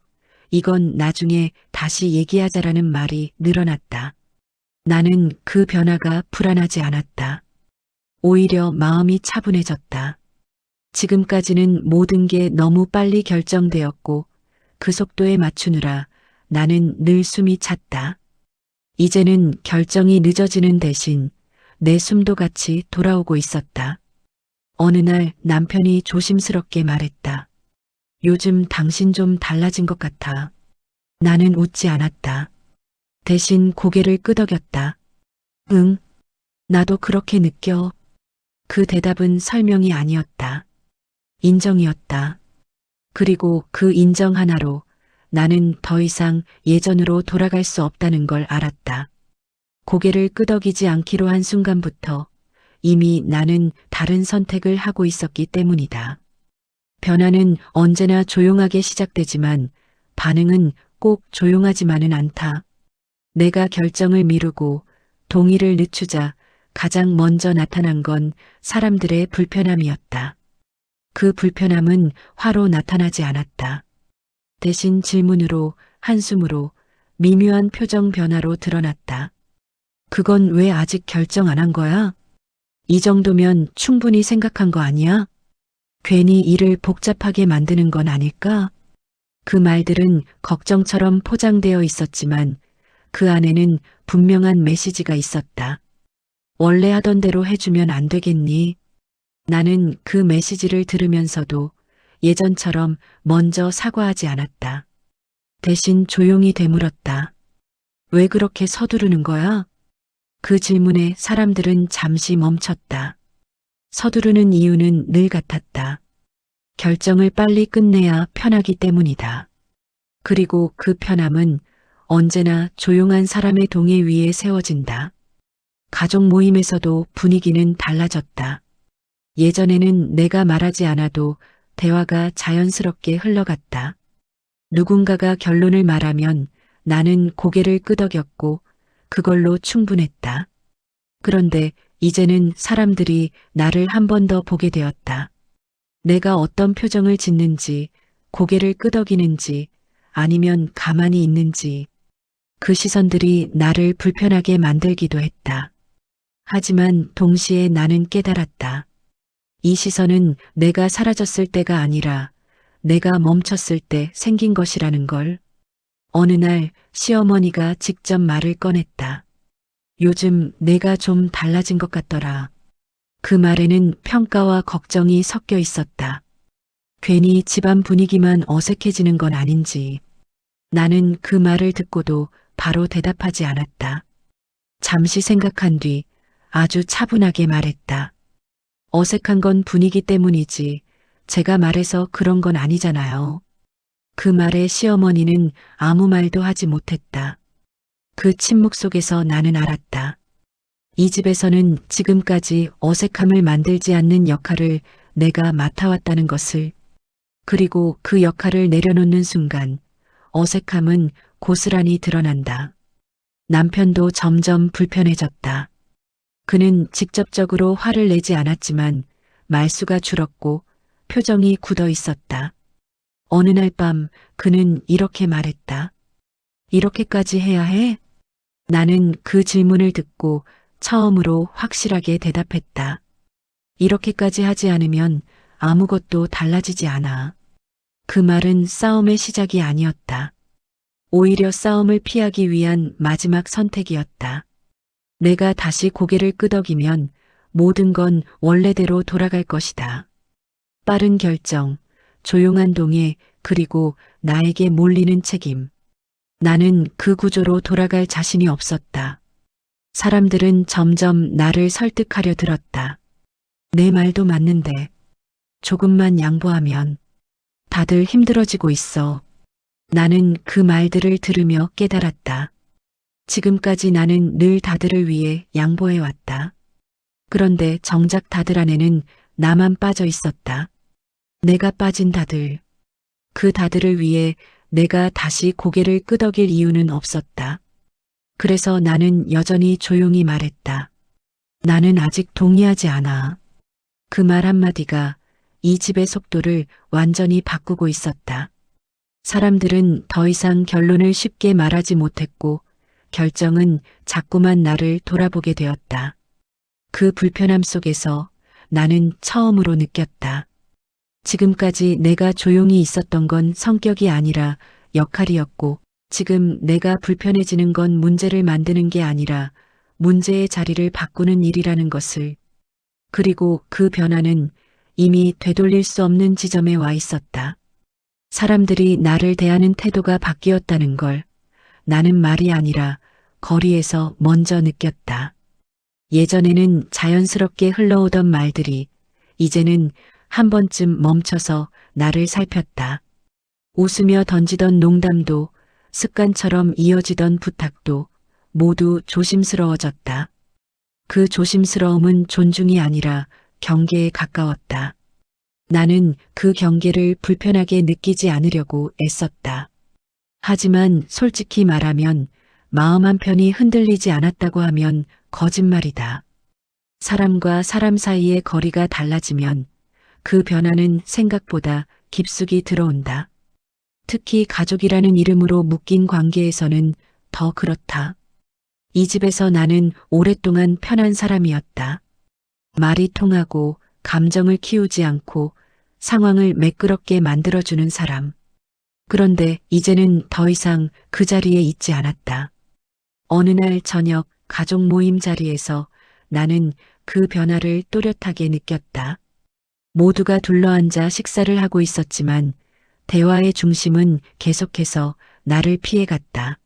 이건 나중에 다시 얘기하자라는 말이 늘어났다. 나는 그 변화가 불안하지 않았다. 오히려 마음이 차분해졌다. 지금까지는 모든 게 너무 빨리 결정되었고 그 속도에 맞추느라 나는 늘 숨이 찼다. 이제는 결정이 늦어지는 대신 내 숨도 같이 돌아오고 있었다. 어느 날 남편이 조심스럽게 말했다. 요즘 당신 좀 달라진 것 같아. 나는 웃지 않았다. 대신 고개를 끄덕였다. 응, 나도 그렇게 느껴. 그 대답은 설명이 아니었다. 인정이었다. 그리고 그 인정 하나로 나는 더 이상 예전으로 돌아갈 수 없다는 걸 알았다. 고개를 끄덕이지 않기로 한 순간부터 이미 나는 다른 선택을 하고 있었기 때문이다. 변화는 언제나 조용하게 시작되지만 반응은 꼭 조용하지만은 않다. 내가 결정을 미루고 동의를 늦추자 가장 먼저 나타난 건 사람들의 불편함이었다. 그 불편함은 화로 나타나지 않았다. 대신 질문으로, 한숨으로, 미묘한 표정 변화로 드러났다. 그건 왜 아직 결정 안 한 거야? 이 정도면 충분히 생각한 거 아니야? 괜히 일을 복잡하게 만드는 건 아닐까? 그 말들은 걱정처럼 포장되어 있었지만 그 안에는 분명한 메시지가 있었다. 원래 하던 대로 해주면 안 되겠니? 나는 그 메시지를 들으면서도 예전처럼 먼저 사과하지 않았다. 대신 조용히 되물었다. 왜 그렇게 서두르는 거야? 그 질문에 사람들은 잠시 멈췄다. 서두르는 이유는 늘 같았다. 결정을 빨리 끝내야 편하기 때문이다. 그리고 그 편함은 언제나 조용한 사람의 동해 위에 세워진다. 가족 모임에서도 분위기는 달라졌다. 예전에는 내가 말하지 않아도 대화가 자연스럽게 흘러갔다. 누군가가 결론을 말하면 나는 고개를 끄덕였고 그걸로 충분했다. 그런데 이제는 사람들이 나를 한 번 더 보게 되었다. 내가 어떤 표정을 짓는지, 고개를 끄덕이는지, 아니면 가만히 있는지, 그 시선들이 나를 불편하게 만들기도 했다. 하지만 동시에 나는 깨달았다. 이 시선은 내가 사라졌을 때가 아니라 내가 멈췄을 때 생긴 것이라는 걸. 어느 날 시어머니가 직접 말을 꺼냈다. 요즘 내가 좀 달라진 것 같더라. 그 말에는 평가와 걱정이 섞여 있었다. 괜히 집안 분위기만 어색해지는 건 아닌지. 나는 그 말을 듣고도 바로 대답하지 않았다. 잠시 생각한 뒤 아주 차분하게 말했다. 어색한 건 분위기 때문이지 제가 말해서 그런 건 아니잖아요. 그 말에 시어머니는 아무 말도 하지 못했다. 그 침묵 속에서 나는 알았다. 이 집에서는 지금까지 어색함을 만들지 않는 역할을 내가 맡아왔다는 것을. 그리고 그 역할을 내려놓는 순간 어색함은 고스란히 드러난다. 남편도 점점 불편해졌다. 그는 직접적으로 화를 내지 않았지만 말수가 줄었고 표정이 굳어 있었다. 어느 날 밤 그는 이렇게 말했다. 이렇게까지 해야 해? 나는 그 질문을 듣고 처음으로 확실하게 대답했다. 이렇게까지 하지 않으면 아무것도 달라지지 않아. 그 말은 싸움의 시작이 아니었다. 오히려 싸움을 피하기 위한 마지막 선택이었다. 내가 다시 고개를 끄덕이면 모든 건 원래대로 돌아갈 것이다. 빠른 결정, 조용한 동의, 그리고 나에게 몰리는 책임. 나는 그 구조로 돌아갈 자신이 없었다. 사람들은 점점 나를 설득하려 들었다. 내 말도 맞는데 조금만 양보하면 다들 힘들어지고 있어. 나는 그 말들을 들으며 깨달았다. 지금까지 나는 늘 다들을 위해 양보해왔다. 그런데 정작 다들 안에는 나만 빠져 있었다. 내가 빠진 다들. 그 다들을 위해 내가 다시 고개를 끄덕일 이유는 없었다. 그래서 나는 여전히 조용히 말했다. 나는 아직 동의하지 않아. 그 말 한마디가 이 집의 속도를 완전히 바꾸고 있었다. 사람들은 더 이상 결론을 쉽게 말하지 못했고 결정은 자꾸만 나를 돌아보게 되었다. 그 불편함 속에서 나는 처음으로 느꼈다. 지금까지 내가 조용히 있었던 건 성격이 아니라 역할이었고 지금 내가 불편해지는 건 문제를 만드는 게 아니라 문제의 자리를 바꾸는 일이라는 것을. 그리고 그 변화는 이미 되돌릴 수 없는 지점에 와 있었다. 사람들이 나를 대하는 태도가 바뀌었다는 걸 나는 말이 아니라 거리에서 먼저 느꼈다. 예전에는 자연스럽게 흘러오던 말들이 이제는 한 번쯤 멈춰서 나를 살폈다. 웃으며 던지던 농담도 습관처럼 이어지던 부탁도 모두 조심스러워졌다. 그 조심스러움은 존중이 아니라 경계에 가까웠다. 나는 그 경계를 불편하게 느끼지 않으려고 애썼다. 하지만 솔직히 말하면 마음 한편이 흔들리지 않았다고 하면 거짓말이다. 사람과 사람 사이의 거리가 달라지면 그 변화는 생각보다 깊숙이 들어온다. 특히 가족이라는 이름으로 묶인 관계에서는 더 그렇다. 이 집에서 나는 오랫동안 편한 사람이었다. 말이 통하고 감정을 키우지 않고 상황을 매끄럽게 만들어주는 사람. 그런데 이제는 더 이상 그 자리에 있지 않았다. 어느 날 저녁 가족 모임 자리에서 나는 그 변화를 또렷하게 느꼈다. 모두가 둘러앉아 식사를 하고 있었지만 대화의 중심은 계속해서 나를 피해갔다.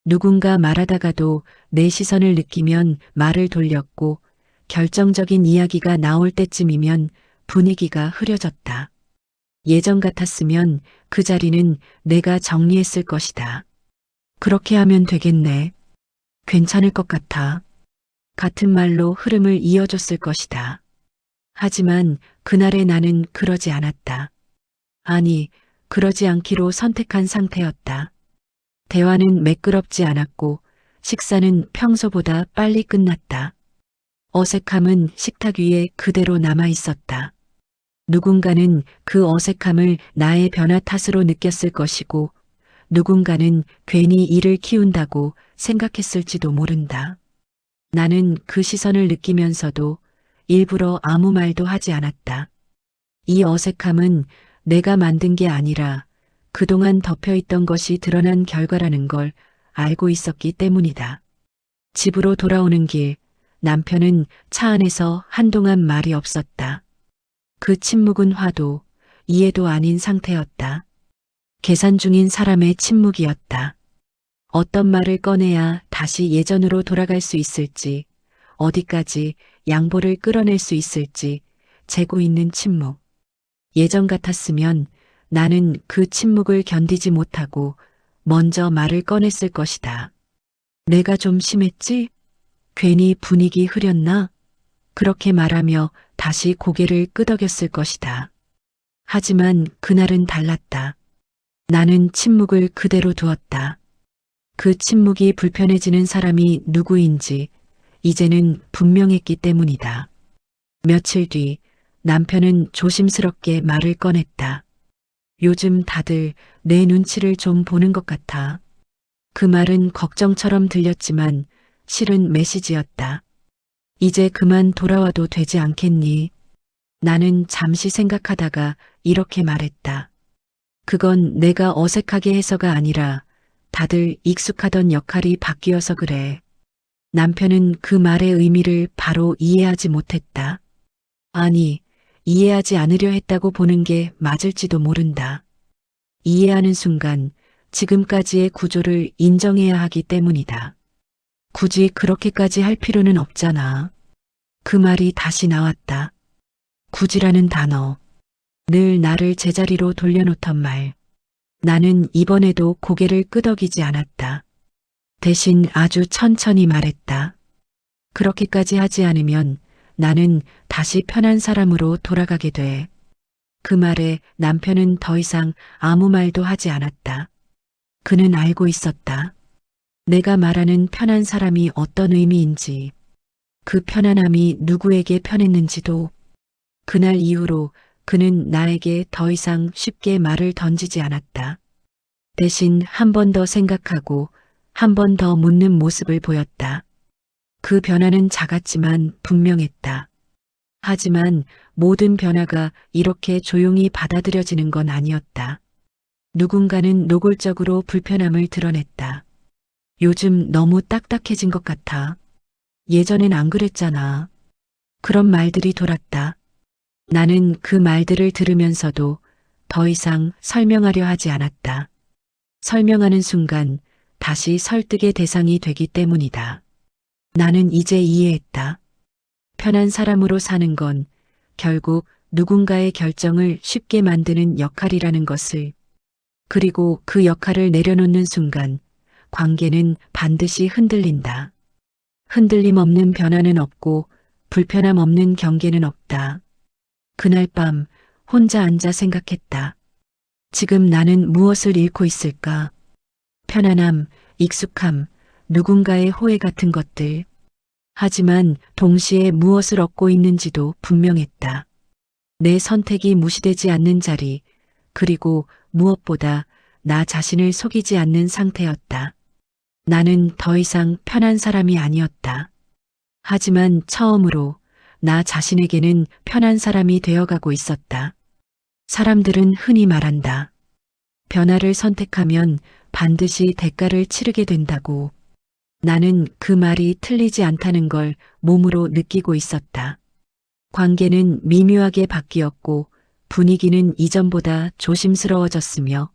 누군가 말하다가도 내 시선을 느끼면 말을 돌렸고 결정적인 이야기가 나올 때쯤이면 분위기가 흐려졌다. 예전 같았으면 그 자리는 내가 정리했을 것이다. 그렇게 하면 되겠네. 괜찮을 것 같아. 같은 말로 흐름을 이어줬을 것이다. 하지만 그날의 나는 그러지 않았다. 아니, 그러지 않기로 선택한 상태였다. 대화는 매끄럽지 않았고 식사는 평소보다 빨리 끝났다. 어색함은 식탁 위에 그대로 남아 있었다. 누군가는 그 어색함을 나의 변화 탓으로 느꼈을 것이고 누군가는 괜히 일을 키운다고 생각했을지도 모른다. 나는 그 시선을 느끼면서도 일부러 아무 말도 하지 않았다. 이 어색함은 내가 만든 게 아니라 그동안 덮여있던 것이 드러난 결과라는 걸 알고 있었기 때문이다. 집으로 돌아오는 길, 남편은 차 안에서 한동안 말이 없었다. 그 침묵은 화도, 이해도 아닌 상태였다. 계산 중인 사람의 침묵이었다. 어떤 말을 꺼내야 다시 예전으로 돌아갈 수 있을지, 어디까지 양보를 끌어낼 수 있을지 재고 있는 침묵. 예전 같았으면 나는 그 침묵을 견디지 못하고 먼저 말을 꺼냈을 것이다. 내가 좀 심했지? 괜히 분위기 흐렸나? 그렇게 말하며 다시 고개를 끄덕였을 것이다. 하지만 그날은 달랐다. 나는 침묵을 그대로 두었다. 그 침묵이 불편해지는 사람이 누구인지 이제는 분명했기 때문이다. 며칠 뒤 남편은 조심스럽게 말을 꺼냈다. 요즘 다들 내 눈치를 좀 보는 것 같아. 그 말은 걱정처럼 들렸지만 실은 메시지였다. 이제 그만 돌아와도 되지 않겠니? 나는 잠시 생각하다가 이렇게 말했다. 그건 내가 어색하게 해서가 아니라 다들 익숙하던 역할이 바뀌어서 그래. 남편은 그 말의 의미를 바로 이해하지 못했다. 아니, 이해하지 않으려 했다고 보는 게 맞을지도 모른다. 이해하는 순간 지금까지의 구조를 인정해야 하기 때문이다. 굳이 그렇게까지 할 필요는 없잖아. 그 말이 다시 나왔다. 굳이라는 단어. 늘 나를 제자리로 돌려놓던 말. 나는 이번에도 고개를 끄덕이지 않았다. 대신 아주 천천히 말했다. 그렇게까지 하지 않으면 나는 다시 편한 사람으로 돌아가게 돼. 그 말에 남편은 더 이상 아무 말도 하지 않았다. 그는 알고 있었다. 내가 말하는 편한 사람이 어떤 의미인지, 그 편안함이 누구에게 편했는지도. 그날 이후로 그는 나에게 더 이상 쉽게 말을 던지지 않았다. 대신 한 번 더 생각하고 한 번 더 묻는 모습을 보였다. 그 변화는 작았지만 분명했다. 하지만 모든 변화가 이렇게 조용히 받아들여지는 건 아니었다. 누군가는 노골적으로 불편함을 드러냈다. 요즘 너무 딱딱해진 것 같아. 예전엔 안 그랬잖아. 그런 말들이 돌았다. 나는 그 말들을 들으면서도 더 이상 설명하려 하지 않았다. 설명하는 순간 다시 설득의 대상이 되기 때문이다. 나는 이제 이해했다. 편한 사람으로 사는 건 결국 누군가의 결정을 쉽게 만드는 역할이라는 것을. 그리고 그 역할을 내려놓는 순간 관계는 반드시 흔들린다. 흔들림 없는 변화는 없고 불편함 없는 경계는 없다. 그날 밤 혼자 앉아 생각했다. 지금 나는 무엇을 잃고 있을까? 편안함, 익숙함, 누군가의 호혜 같은 것들. 하지만 동시에 무엇을 얻고 있는지도 분명했다. 내 선택이 무시되지 않는 자리, 그리고 무엇보다 나 자신을 속이지 않는 상태였다. 나는 더 이상 편한 사람이 아니었다. 하지만 처음으로 나 자신에게는 편한 사람이 되어가고 있었다. 사람들은 흔히 말한다. 변화를 선택하면 반드시 대가를 치르게 된다고. 나는 그 말이 틀리지 않다는 걸 몸으로 느끼고 있었다. 관계는 미묘하게 바뀌었고 분위기는 이전보다 조심스러워졌으며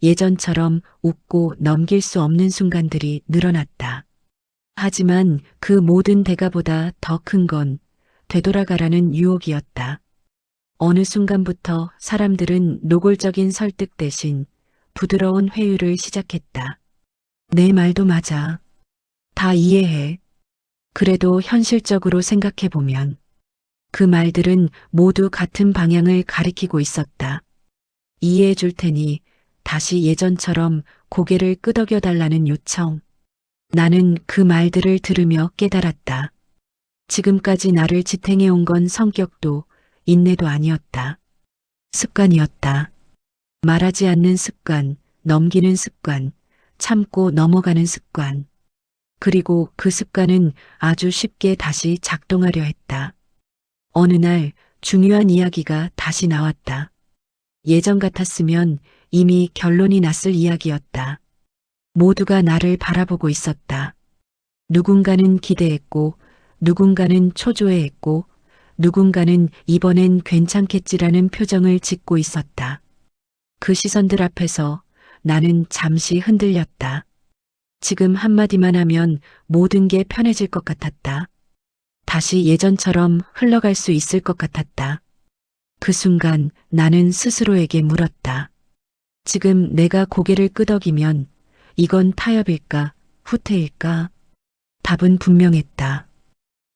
예전처럼 웃고 넘길 수 없는 순간들이 늘어났다. 하지만 그 모든 대가보다 더 큰 건 되돌아가라는 유혹이었다. 어느 순간부터 사람들은 노골적인 설득 대신 부드러운 회유를 시작했다. 내 말도 맞아. 다 이해해. 그래도 현실적으로 생각해보면 그 말들은 모두 같은 방향을 가리키고 있었다. 이해해 줄 테니 다시 예전처럼 고개를 끄덕여 달라는 요청. 나는 그 말들을 들으며 깨달았다. 지금까지 나를 지탱해온 건 성격도 인내도 아니었다. 습관이었다. 말하지 않는 습관, 넘기는 습관, 참고 넘어가는 습관. 그리고 그 습관은 아주 쉽게 다시 작동하려 했다. 어느 날 중요한 이야기가 다시 나왔다. 예전 같았으면 이미 결론이 났을 이야기였다. 모두가 나를 바라보고 있었다. 누군가는 기대했고, 누군가는 초조해했고, 누군가는 이번엔 괜찮겠지라는 표정을 짓고 있었다. 그 시선들 앞에서 나는 잠시 흔들렸다. 지금 한마디만 하면 모든 게 편해질 것 같았다. 다시 예전처럼 흘러갈 수 있을 것 같았다. 그 순간 나는 스스로에게 물었다. 지금 내가 고개를 끄덕이면 이건 타협일까, 후퇴일까? 답은 분명했다.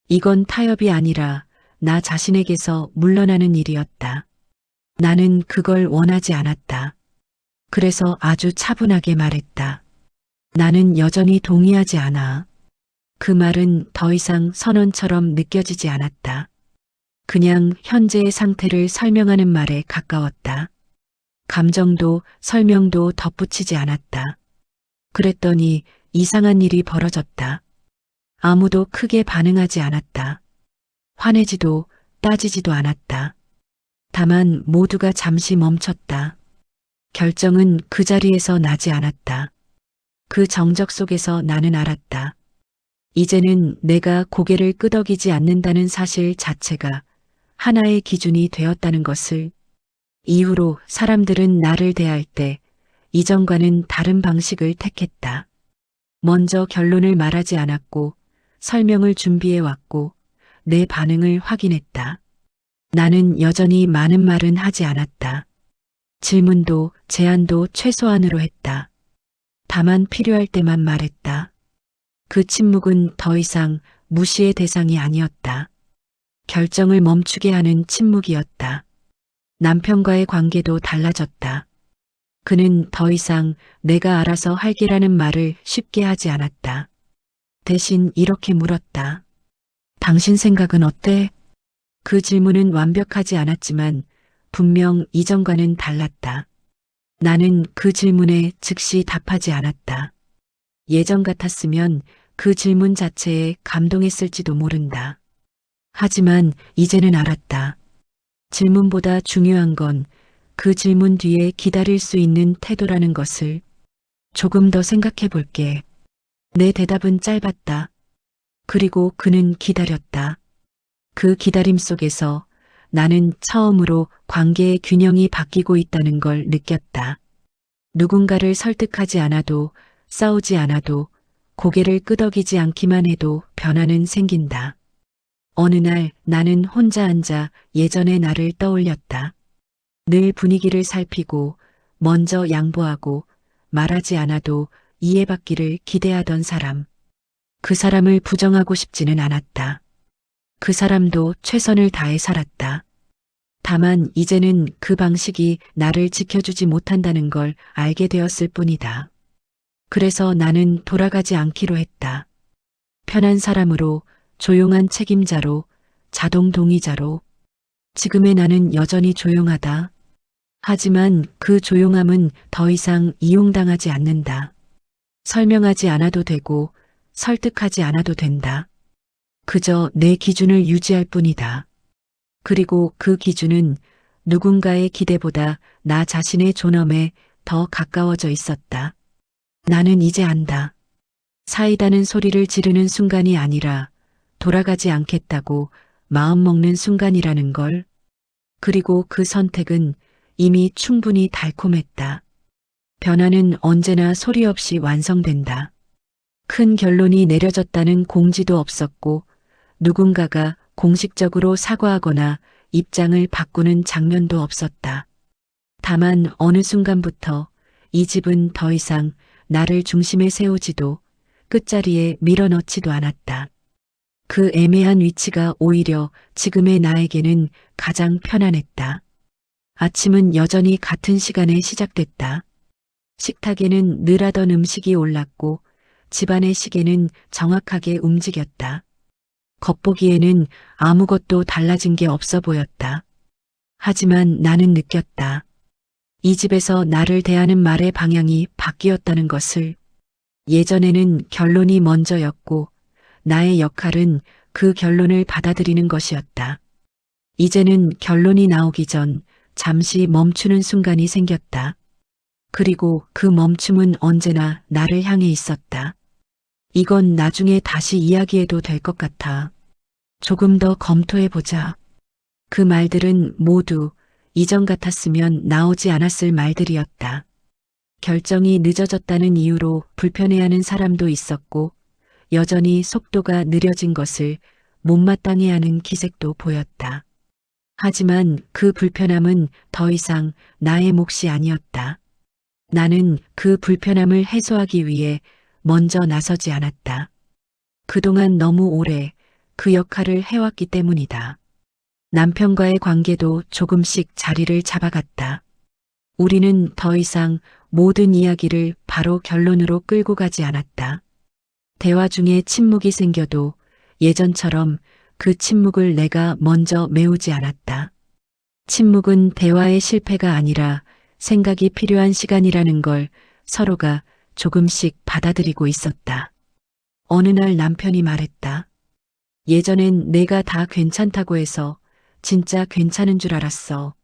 이건 타협이 아니라 나 자신에게서 물러나는 일이었다. 나는 그걸 원하지 않았다. 그래서 아주 차분하게 말했다. 나는 여전히 동의하지 않아. 그 말은 더 이상 선언처럼 느껴지지 않았다. 그냥 현재의 상태를 설명하는 말에 가까웠다. 감정도 설명도 덧붙이지 않았다. 그랬더니 이상한 일이 벌어졌다. 아무도 크게 반응하지 않았다. 화내지도 따지지도 않았다. 다만 모두가 잠시 멈췄다. 결정은 그 자리에서 나지 않았다. 그 정적 속에서 나는 알았다. 이제는 내가 고개를 끄덕이지 않는다는 사실 자체가 하나의 기준이 되었다는 것을. 이후로 사람들은 나를 대할 때 이전과는 다른 방식을 택했다. 먼저 결론을 말하지 않았고 설명을 준비해 왔고 내 반응을 확인했다. 나는 여전히 많은 말은 하지 않았다. 질문도 제안도 최소한으로 했다. 다만 필요할 때만 말했다. 그 침묵은 더 이상 무시의 대상이 아니었다. 결정을 멈추게 하는 침묵이었다. 남편과의 관계도 달라졌다. 그는 더 이상 내가 알아서 할게라는 말을 쉽게 하지 않았다. 대신 이렇게 물었다. 당신 생각은 어때? 그 질문은 완벽하지 않았지만 분명 이전과는 달랐다. 나는 그 질문에 즉시 답하지 않았다. 예전 같았으면 그 질문 자체에 감동했을지도 모른다. 하지만 이제는 알았다. 질문보다 중요한 건 그 질문 뒤에 기다릴 수 있는 태도라는 것을. 조금 더 생각해 볼게. 내 대답은 짧았다. 그리고 그는 기다렸다. 그 기다림 속에서 나는 처음으로 관계의 균형이 바뀌고 있다는 걸 느꼈다. 누군가를 설득하지 않아도, 싸우지 않아도, 고개를 끄덕이지 않기만 해도 변화는 생긴다. 어느 날 나는 혼자 앉아 예전의 나를 떠올렸다. 늘 분위기를 살피고 먼저 양보하고 말하지 않아도 이해받기를 기대하던 사람. 그 사람을 부정하고 싶지는 않았다. 그 사람도 최선을 다해 살았다. 다만 이제는 그 방식이 나를 지켜주지 못한다는 걸 알게 되었을 뿐이다. 그래서 나는 돌아가지 않기로 했다. 편한 사람으로, 조용한 책임자로, 자동 동의자로. 지금의 나는 여전히 조용하다. 하지만 그 조용함은 더 이상 이용당하지 않는다. 설명하지 않아도 되고 설득하지 않아도 된다. 그저 내 기준을 유지할 뿐이다. 그리고 그 기준은 누군가의 기대보다 나 자신의 존엄에 더 가까워져 있었다. 나는 이제 안다. 사이다는 소리를 지르는 순간이 아니라 돌아가지 않겠다고 마음먹는 순간이라는 걸. 그리고 그 선택은 이미 충분히 달콤했다. 변화는 언제나 소리 없이 완성된다. 큰 결론이 내려졌다는 공지도 없었고 누군가가 공식적으로 사과하거나 입장을 바꾸는 장면도 없었다. 다만 어느 순간부터 이 집은 더 이상 나를 중심에 세우지도 끝자리에 밀어넣지도 않았다. 그 애매한 위치가 오히려 지금의 나에게는 가장 편안했다. 아침은 여전히 같은 시간에 시작됐다. 식탁에는 늘 하던 음식이 올랐고 집안의 시계는 정확하게 움직였다. 겉보기에는 아무것도 달라진 게 없어 보였다. 하지만 나는 느꼈다. 이 집에서 나를 대하는 말의 방향이 바뀌었다는 것을. 예전에는 결론이 먼저였고 나의 역할은 그 결론을 받아들이는 것이었다. 이제는 결론이 나오기 전 잠시 멈추는 순간이 생겼다. 그리고 그 멈춤은 언제나 나를 향해 있었다. 이건 나중에 다시 이야기해도 될 것 같아. 조금 더 검토해보자. 그 말들은 모두 이전 같았으면 나오지 않았을 말들이었다. 결정이 늦어졌다는 이유로 불편해하는 사람도 있었고 여전히 속도가 느려진 것을 못마땅해하는 기색도 보였다. 하지만 그 불편함은 더 이상 나의 몫이 아니었다. 나는 그 불편함을 해소하기 위해 먼저 나서지 않았다. 그동안 너무 오래 그 역할을 해왔기 때문이다. 남편과의 관계도 조금씩 자리를 잡아갔다. 우리는 더 이상 모든 이야기를 바로 결론으로 끌고 가지 않았다. 대화 중에 침묵이 생겨도 예전처럼 그 침묵을 내가 먼저 메우지 않았다. 침묵은 대화의 실패가 아니라 생각이 필요한 시간이라는 걸 서로가 조금씩 받아들이고 있었다. 어느 날 남편이 말했다. 예전엔 내가 다 괜찮다고 해서 진짜 괜찮은 줄 알았어.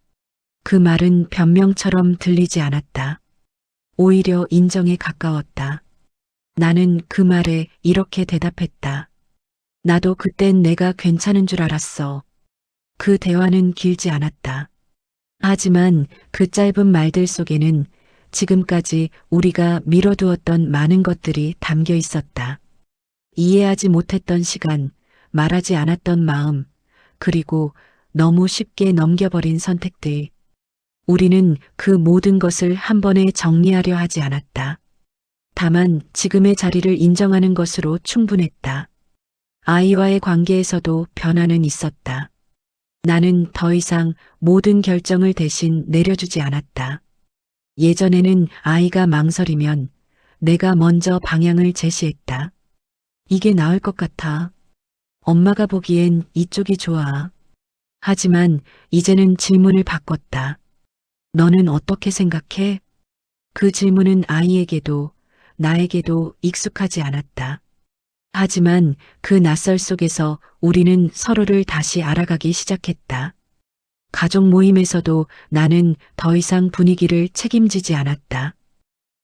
그 말은 변명처럼 들리지 않았다. 오히려 인정에 가까웠다. 나는 그 말에 이렇게 대답했다. 나도 그땐 내가 괜찮은 줄 알았어. 그 대화는 길지 않았다. 하지만 그 짧은 말들 속에는 지금까지 우리가 미뤄두었던 많은 것들이 담겨 있었다. 이해하지 못했던 시간, 말하지 않았던 마음, 그리고 너무 쉽게 넘겨버린 선택들. 우리는 그 모든 것을 한 번에 정리하려 하지 않았다. 다만 지금의 자리를 인정하는 것으로 충분했다. 아이와의 관계에서도 변화는 있었다. 나는 더 이상 모든 결정을 대신 내려주지 않았다. 예전에는 아이가 망설이면 내가 먼저 방향을 제시했다. 이게 나을 것 같아. 엄마가 보기엔 이쪽이 좋아. 하지만 이제는 질문을 바꿨다. 너는 어떻게 생각해? 그 질문은 아이에게도 나에게도 익숙하지 않았다. 하지만 그 낯설 속에서 우리는 서로를 다시 알아가기 시작했다. 가족 모임에서도 나는 더 이상 분위기를 책임지지 않았다.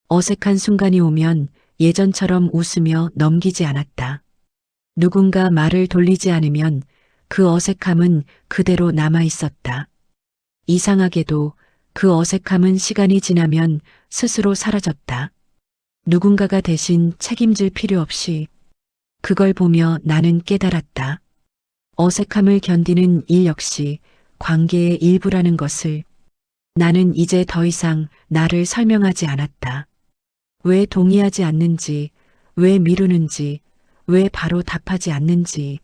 어색한 순간이 오면 예전처럼 웃으며 넘기지 않았다. 누군가 말을 돌리지 않으면 그 어색함은 그대로 남아 있었다. 이상하게도 그 어색함은 시간이 지나면 스스로 사라졌다. 누군가가 대신 책임질 필요 없이. 그걸 보며 나는 깨달았다. 어색함을 견디는 일 역시 관계의 일부라는 것을. 나는 이제 더 이상 나를 설명하지 않았다. 왜 동의하지 않는지, 왜 미루는지, 왜 바로 답하지 않는지.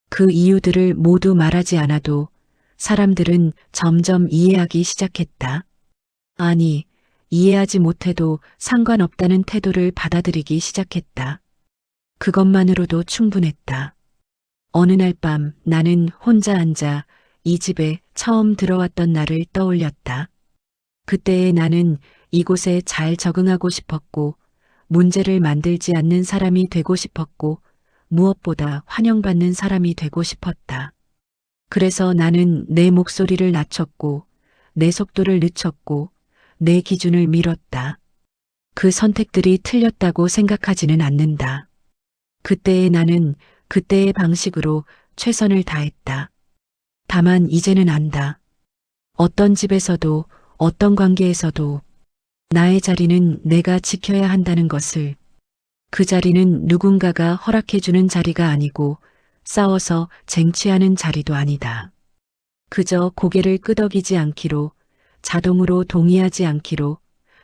그 이유들을 모두 말하지 않아도 사람들은 점점 이해하기 시작했다. 아니, 이해하지 못해도 상관없다는 태도를 받아들이기 시작했다. 그것만으로도 충분했다. 어느 날 밤 나는 혼자 앉아 이 집에 처음 들어왔던 날을 떠올렸다. 그때의 나는 이곳에 잘 적응하고 싶었고, 문제를 만들지 않는 사람이 되고 싶었고, 무엇보다 환영받는 사람이 되고 싶었다. 그래서 나는 내 목소리를 낮췄고, 내 속도를 늦췄고, 내 기준을 밀었다. 그 선택들이 틀렸다고 생각하지는 않는다. 그때의 나는 그때의 방식으로 최선을 다했다. 다만 이제는 안다. 어떤 집에서도 어떤 관계에서도 나의 자리는 내가 지켜야 한다는 것을. 그 자리는 누군가가 허락해주는 자리가 아니고 싸워서 쟁취하는 자리도 아니다. 그저 고개를 끄덕이지 않기로, 자동으로 동의하지 않기로,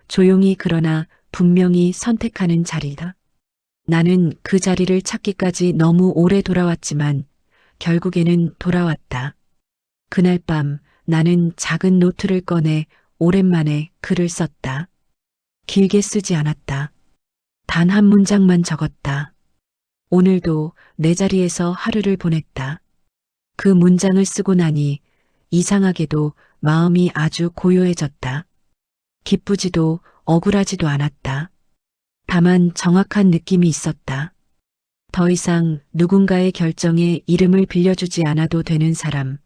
조용히 그러나 분명히 선택하는 자리다. 나는 그 자리를 찾기까지 너무 오래 돌아왔지만 결국에는 돌아왔다. 그날 밤 나는 작은 노트를 꺼내 오랜만에 글을 썼다. 길게 쓰지 않았다. 단 한 문장만 적었다. 오늘도 내 자리에서 하루를 보냈다. 그 문장을 쓰고 나니 이상하게도 마음이 아주 고요해졌다. 기쁘지도 억울하지도 않았다. 다만 정확한 느낌이 있었다. 더 이상 누군가의 결정에 이름을 빌려주지 않아도 되는 사람,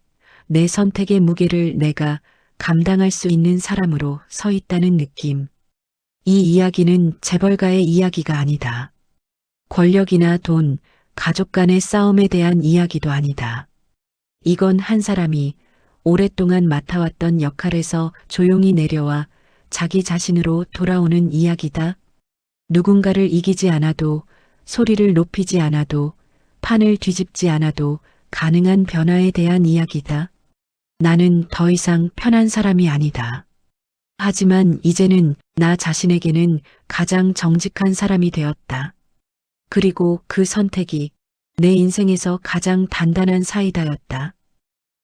내 선택의 무게를 내가 감당할 수 있는 사람으로 서 있다는 느낌. 이 이야기는 재벌가의 이야기가 아니다. 권력이나 돈, 가족 간의 싸움에 대한 이야기도 아니다. 이건 한 사람이 오랫동안 맡아왔던 역할에서 조용히 내려와 자기 자신으로 돌아오는 이야기다. 누군가를 이기지 않아도, 소리를 높이지 않아도, 판을 뒤집지 않아도 가능한 변화에 대한 이야기다. 나는 더 이상 편한 사람이 아니다. 하지만 이제는 나 자신에게는 가장 정직한 사람이 되었다. 그리고 그 선택이 내 인생에서 가장 단단한 사이다였다.